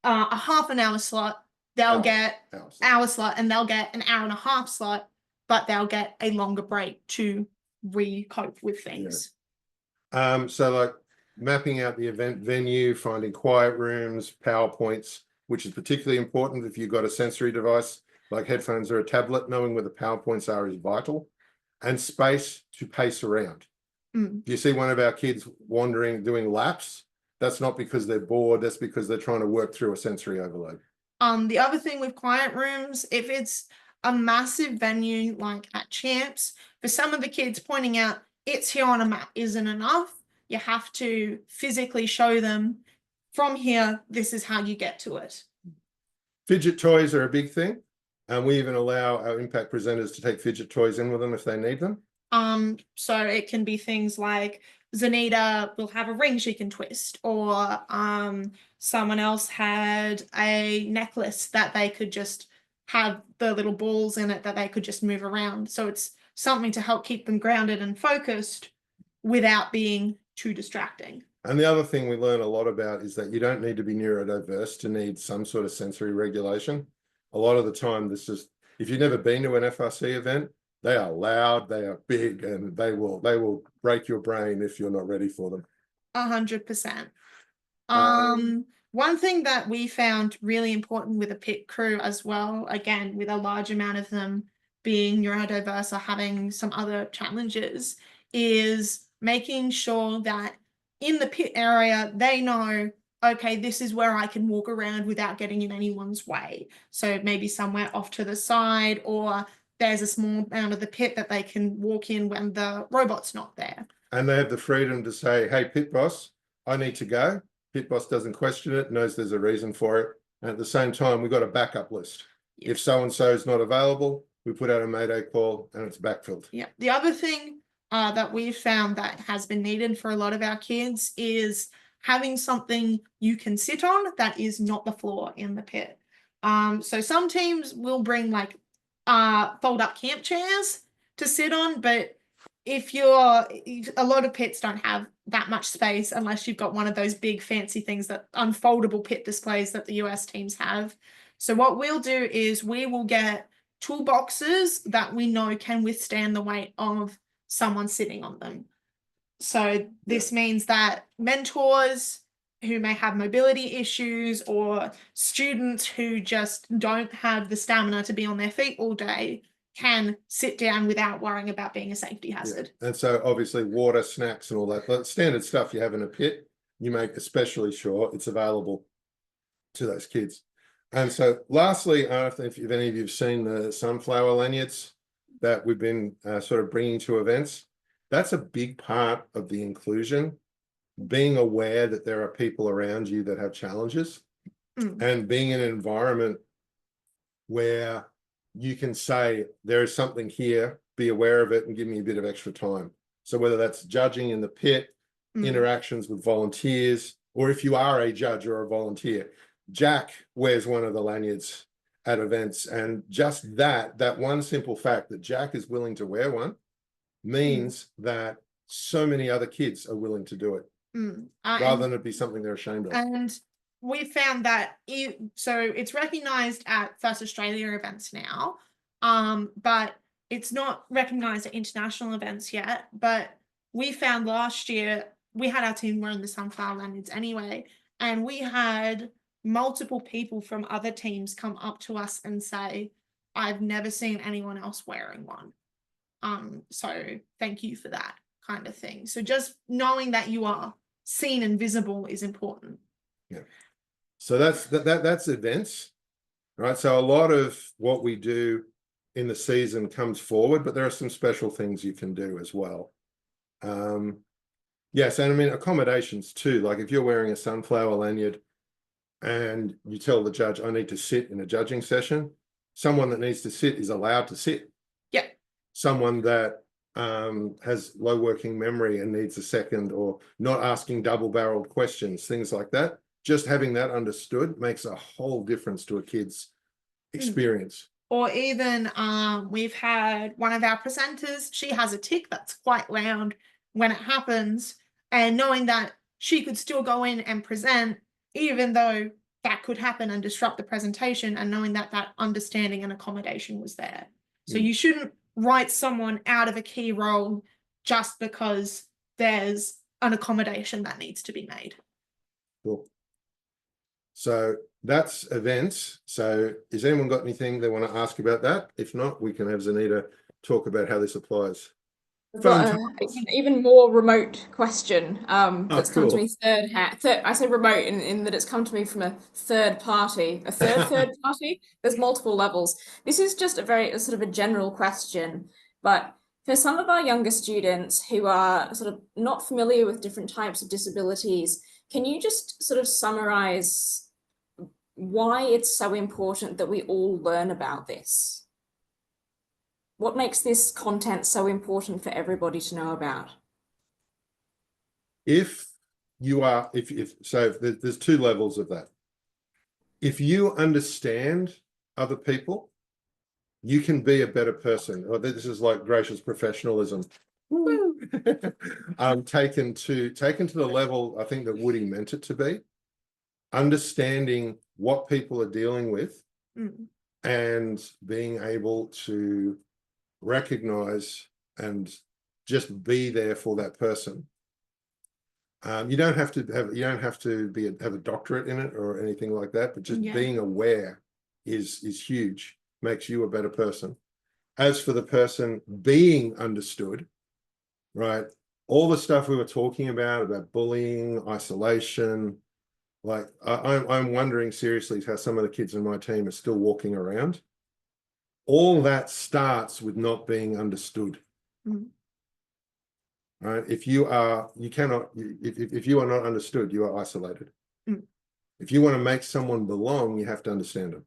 a half an hour slot. They'll get hour slot, and they'll get an hour and a half slot, but they'll get a longer break to cope with things.
So like mapping out the event venue, finding quiet rooms, PowerPoints, which is particularly important if you've got a sensory device like headphones or a tablet. Knowing where the PowerPoints are is vital, and space to pace around. If you see one of our kids wandering, doing laps, that's not because they're bored, that's because they're trying to work through a sensory overload.
The other thing with quiet rooms, if it's a massive venue like at Champs, for some of the kids, pointing out it's here on a map isn't enough. You have to physically show them from here, this is how you get to it.
Fidget toys are a big thing, and we even allow our impact presenters to take fidget toys in with them if they need them.
So it can be things like Zanita will have a ring she can twist, or someone else had a necklace that they could just have the little balls in it that they could just move around. So it's something to help keep them grounded and focused without being too distracting.
And the other thing we learn a lot about is that you don't need to be neurodiverse to need some sort of sensory regulation. A lot of the time, if you've never been to an FRC event, they are loud, they are big, and they will break your brain if you're not ready for them.
100%. One thing that we found really important with a pit crew as well, again, with a large amount of them being neurodiverse or having some other challenges, is making sure that in the pit area, they know, okay, this is where I can walk around without getting in anyone's way. So maybe somewhere off to the side, or there's a small amount of the pit that they can walk in when the robot's not there.
And they have the freedom to say, hey, pit boss, I need to go. Pit boss doesn't question it, knows there's a reason for it. And at the same time, we've got a backup list.
Yeah.
If so-and-so is not available, we put out a Mayday call and it's backfilled.
Yeah. The other thing that we've found that has been needed for a lot of our kids is having something you can sit on that is not the floor in the pit. So some teams will bring like fold up camp chairs to sit on, but a lot of pits don't have that much space unless you've got one of those big fancy things, that unfoldable pit displays that the US teams have. So what we'll do is we will get toolboxes that we know can withstand the weight of someone sitting on them. So this means that mentors who may have mobility issues, or students who just don't have the stamina to be on their feet all day, can sit down without worrying about being a safety hazard.
Yeah. And so obviously water, snacks and all that standard stuff you have in a pit, you make especially sure it's available to those kids. And so lastly, I don't know if any of you have seen the sunflower lanyards that we've been sort of bringing to events. That's a big part of the inclusion, being aware that there are people around you that have challenges, and being in an environment where you can say, there is something here, be aware of it and give me a bit of extra time. So whether that's judging in the pit, interactions with volunteers, or if you are a judge or a volunteer. Jack wears one of the lanyards at events, and just that one simple fact that Jack is willing to wear one means that so many other kids are willing to do it, rather than it be something they're ashamed of.
And we found that so it's recognized at First Australia events now, but it's not recognized at international events yet. But we found last year, we had our team wearing the sunflower lanyards anyway, and we had multiple people from other teams come up to us and say, I've never seen anyone else wearing one. So thank you for that kind of thing. So just knowing that you are seen and visible is important.
Yeah. So that's events, right? So a lot of what we do in the season comes forward, but there are some special things you can do as well. Yes, and I mean accommodations too. Like if you're wearing a sunflower lanyard and you tell the judge, I need to sit in a judging session, someone that needs to sit is allowed to sit.
Yeah.
Someone that has low working memory and needs a second, or not asking double-barreled questions, things like that. Just having that understood makes a whole difference to a kid's experience.
Or even we've had one of our presenters, she has a tic that's quite loud when it happens, and knowing that she could still go in and present, even though that could happen and disrupt the presentation, and knowing that that understanding and accommodation was there. So you shouldn't write someone out of a key role just because there's an accommodation that needs to be made.
Cool. So that's events. So has anyone got anything they want to ask about that? If not, we can have Zanita talk about how this applies.
I've got an even more remote question that's come to me I say remote in that it's come to me from a third party. Third party? There's multiple levels. This is just a sort of a general question, but for some of our younger students who are sort of not familiar with different types of disabilities, can you just sort of summarize why it's so important that we all learn about this? What makes this content so important for everybody to know about?
There's two levels of that. If you understand other people, you can be a better person. This is like gracious professionalism. taken to the level I think that Woody meant it to be, understanding what people are dealing with and being able to recognize and just be there for that person. You don't have to have a doctorate in it or anything like that, but just being aware is huge, makes you a better person. As for the person being understood, right, all the stuff we were talking about bullying, isolation, like I'm wondering seriously how some of the kids in my team are still walking around. All that starts with not being understood. Right? If you are not understood, you are isolated. If you want to make someone belong, you have to understand them.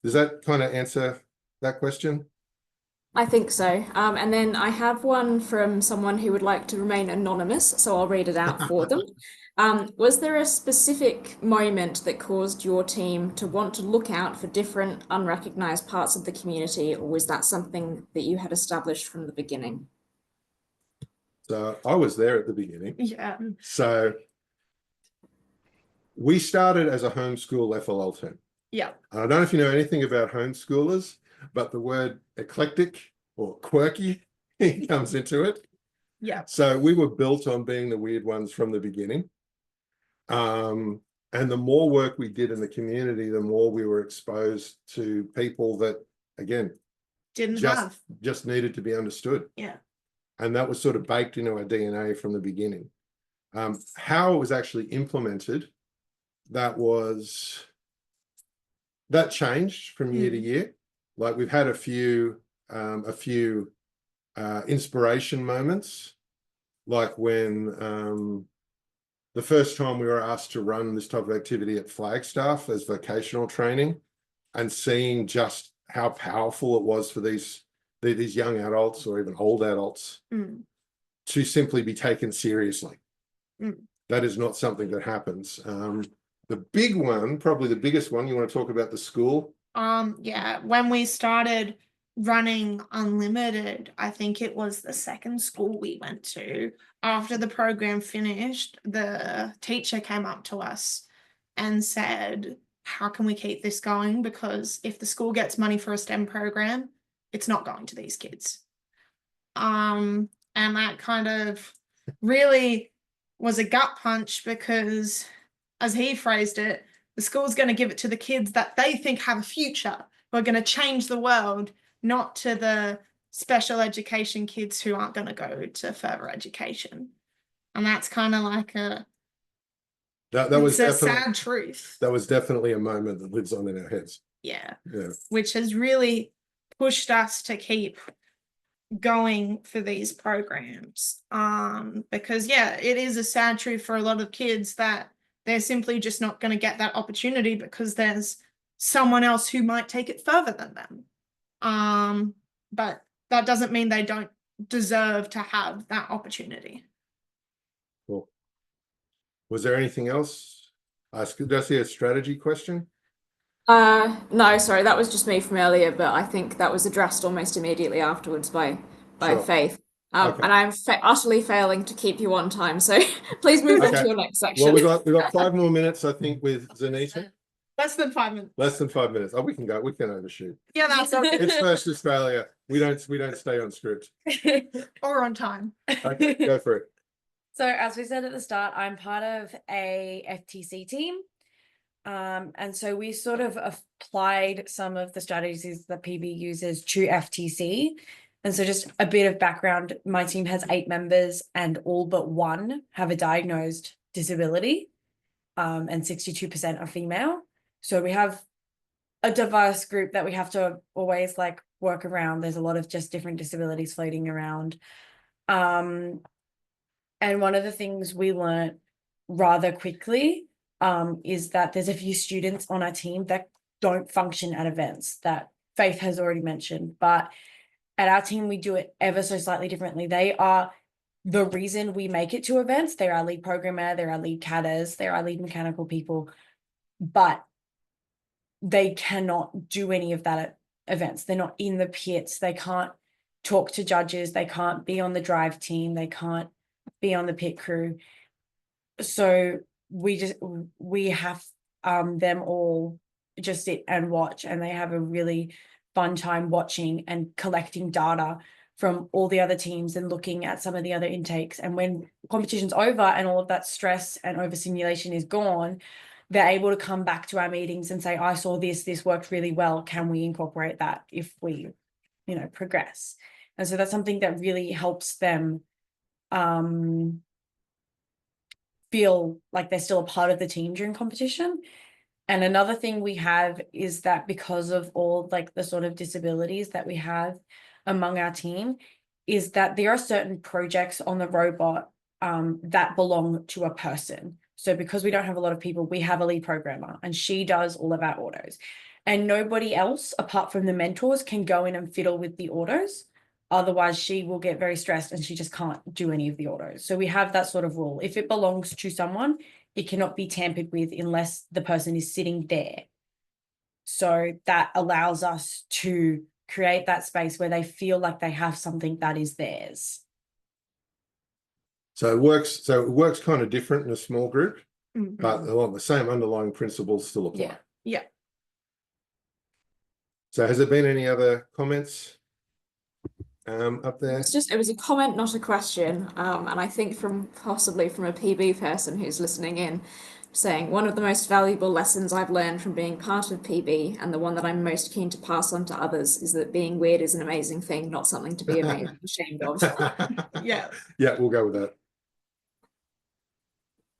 Does that kind of answer that question?
I think so. And then I have one from someone who would like to remain anonymous, so I'll read it out for them. Was there a specific moment that caused your team to want to look out for different unrecognized parts of the community, or was that something that you had established from the beginning?
So I was there at the beginning.
Yeah.
So we started as a homeschool FLL team.
Yeah.
I don't know if you know anything about homeschoolers, but the word eclectic or quirky comes into it.
Yeah.
So we were built on being the weird ones from the beginning. And the more work we did in the community, the more we were exposed to people that, again, just needed to be understood.
Yeah.
And that was sort of baked into our DNA from the beginning. How it was actually implemented, that changed from year to year. Like we've had a few inspiration moments, like when the first time we were asked to run this type of activity at Flagstaff as vocational training, and seeing just how powerful it was for these young adults or even old adults to simply be taken seriously. That is not something that happens. The big one, probably the biggest one, you want to talk about the school?
Yeah, when we started running Unlimited, I think it was the second school we went to. After the program finished, the teacher came up to us and said, how can we keep this going? Because if the school gets money for a STEM program, it's not going to these kids. And that kind of really was a gut punch, because as he phrased it, the school's going to give it to the kids that they think have a future. We're going to change the world, not to the special education kids who aren't going to go to further education. And that's kind of like that was a sad truth.
That was definitely a moment that lives on in our heads.
Yeah.
Yeah.
Which has really pushed us to keep going for these programs. Because it is a sad truth for a lot of kids that they're simply just not going to get that opportunity because there's someone else who might take it further than them. But that doesn't mean they don't deserve to have that opportunity.
Cool. Was there anything else? Did I see a strategy question?
No, sorry, that was just me from earlier, but I think that was addressed almost immediately afterwards by
Sure.
Faith.
Okay.
And I'm utterly failing to keep you on time, so please move on to your next section.
Well, we got 5 more minutes, I think, with Zanita.
Less than 5 minutes.
Less than 5 minutes. Oh, we can overshoot.
Yeah, that's okay.
It's First Australia. We don't stay on script.
Or on time.
Okay, go for it.
So as we said at the start, I'm part of a FTC team. And so we sort of applied some of the strategies that PB uses to FTC. And so just a bit of background, my team has 8 members and all but 1 have a diagnosed disability, and 62% are female. So we have a diverse group that we have to always work around. There's a lot of just different disabilities floating around. And one of the things we learned rather quickly is that there's a few students on our team that don't function at events, that Faith has already mentioned, but at our team, we do it ever so slightly differently. They are the reason we make it to events. They're our lead programmer, they're our lead cadders, they're our lead mechanical people, but they cannot do any of that at events. They're not in the pits. They can't talk to judges, they can't be on the drive team, they can't be on the pit crew. So we have them all just sit and watch, and they have a really fun time watching and collecting data from all the other teams and looking at some of the other intakes. And when competition's over and all of that stress and overstimulation is gone, they're able to come back to our meetings and say, I saw this worked really well. Can we incorporate that if we, progress? And so that's something that really helps them feel like they're still a part of the team during competition. And another thing we have is that because of all like the sort of disabilities that we have among our team, is that there are certain projects on the robot that belong to a person. So because we don't have a lot of people, we have a lead programmer and she does all of our autos. And nobody else apart from the mentors can go in and fiddle with the autos. Otherwise, she will get very stressed and she just can't do any of the autos. So we have that sort of rule. If it belongs to someone, it cannot be tampered with unless the person is sitting there. So that allows us to create that space where they feel like they have something that is theirs.
So it works kind of different in a small group,
Mhm.
but along the same underlying principles still apply.
Yeah.
Yeah.
So has there been any other comments up there?
It was a comment, not a question. And I think possibly from a PB person who's listening in, saying one of the most valuable lessons I've learned from being part of PB, and the one that I'm most keen to pass on to others, is that being weird is an amazing thing, not something to be ashamed of.
Yeah.
Yeah, we'll go with that.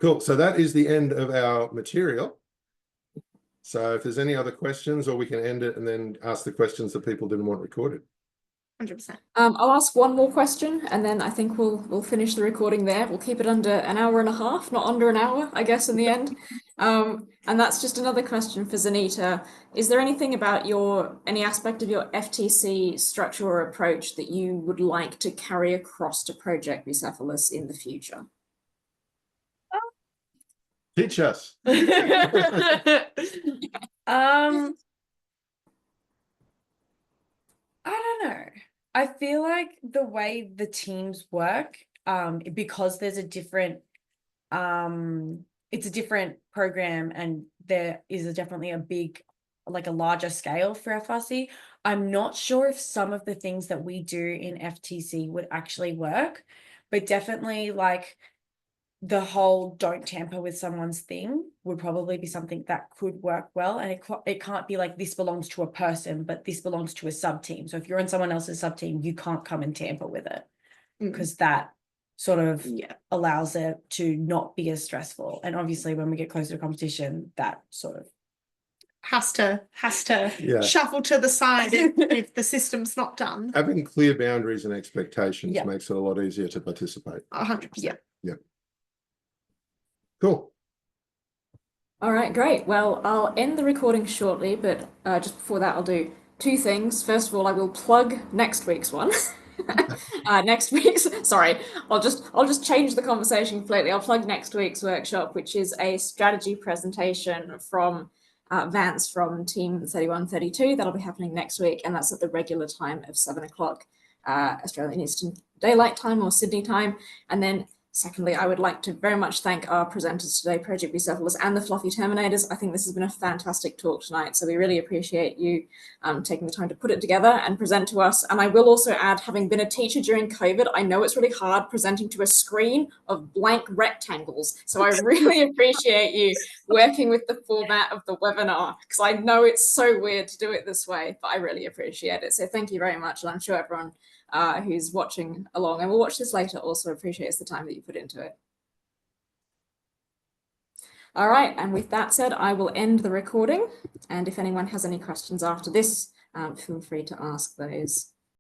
Cool. So that is the end of our material. So if there's any other questions, or we can end it and then ask the questions that people didn't want recorded.
100%.
I'll ask one more question, and then I think we'll finish the recording there. We'll keep it under an hour and a half, not under an hour, I guess, in the end. And that's just another question for Zanita. Is there anything about any aspect of your FTC structure or approach that you would like to carry across to Project Bucephalus in the future?
Teach us.
I don't know. I feel like the way the teams work, because there's a different, it's a different program, and there is definitely a larger scale for FRC. I'm not sure if some of the things that we do in FTC would actually work, but definitely like the whole don't tamper with someone's thing would probably be something that could work well. And it can't be like this belongs to a person, but this belongs to a sub team. So if you're in someone else's sub team, you can't come and tamper with it, because that sort of allows it to not be as stressful. And obviously when we get closer to competition, that sort of
has to shuffle to the side if the system's not done.
Having clear boundaries and expectations makes it a lot easier to participate.
100%.
Yeah. Cool.
All right, great. Well, I'll end the recording shortly, but just before that, I'll do two things. First of all, I will plug next week's one. Sorry, I'll just change the conversation completely. I'll plug next week's workshop, which is a strategy presentation from Vance from Team 3132. That'll be happening next week, and that's at the regular time of 7 o'clock Australian Eastern Daylight Time or Sydney time. And then secondly, I would like to very much thank our presenters today, Project Bucephalus and the Fluffy Terminators. I think this has been a fantastic talk tonight, so we really appreciate you taking the time to put it together and present to us. And I will also add, having been a teacher during COVID, I know it's really hard presenting to a screen of blank rectangles. So I really appreciate you working with the format of the webinar, because I know it's so weird to do it this way, but I really appreciate it. So thank you very much, and I'm sure everyone who's watching along and will watch this later also appreciates the time that you put into it. All right, and with that said, I will end the recording, and if anyone has any questions after this, feel free to ask those.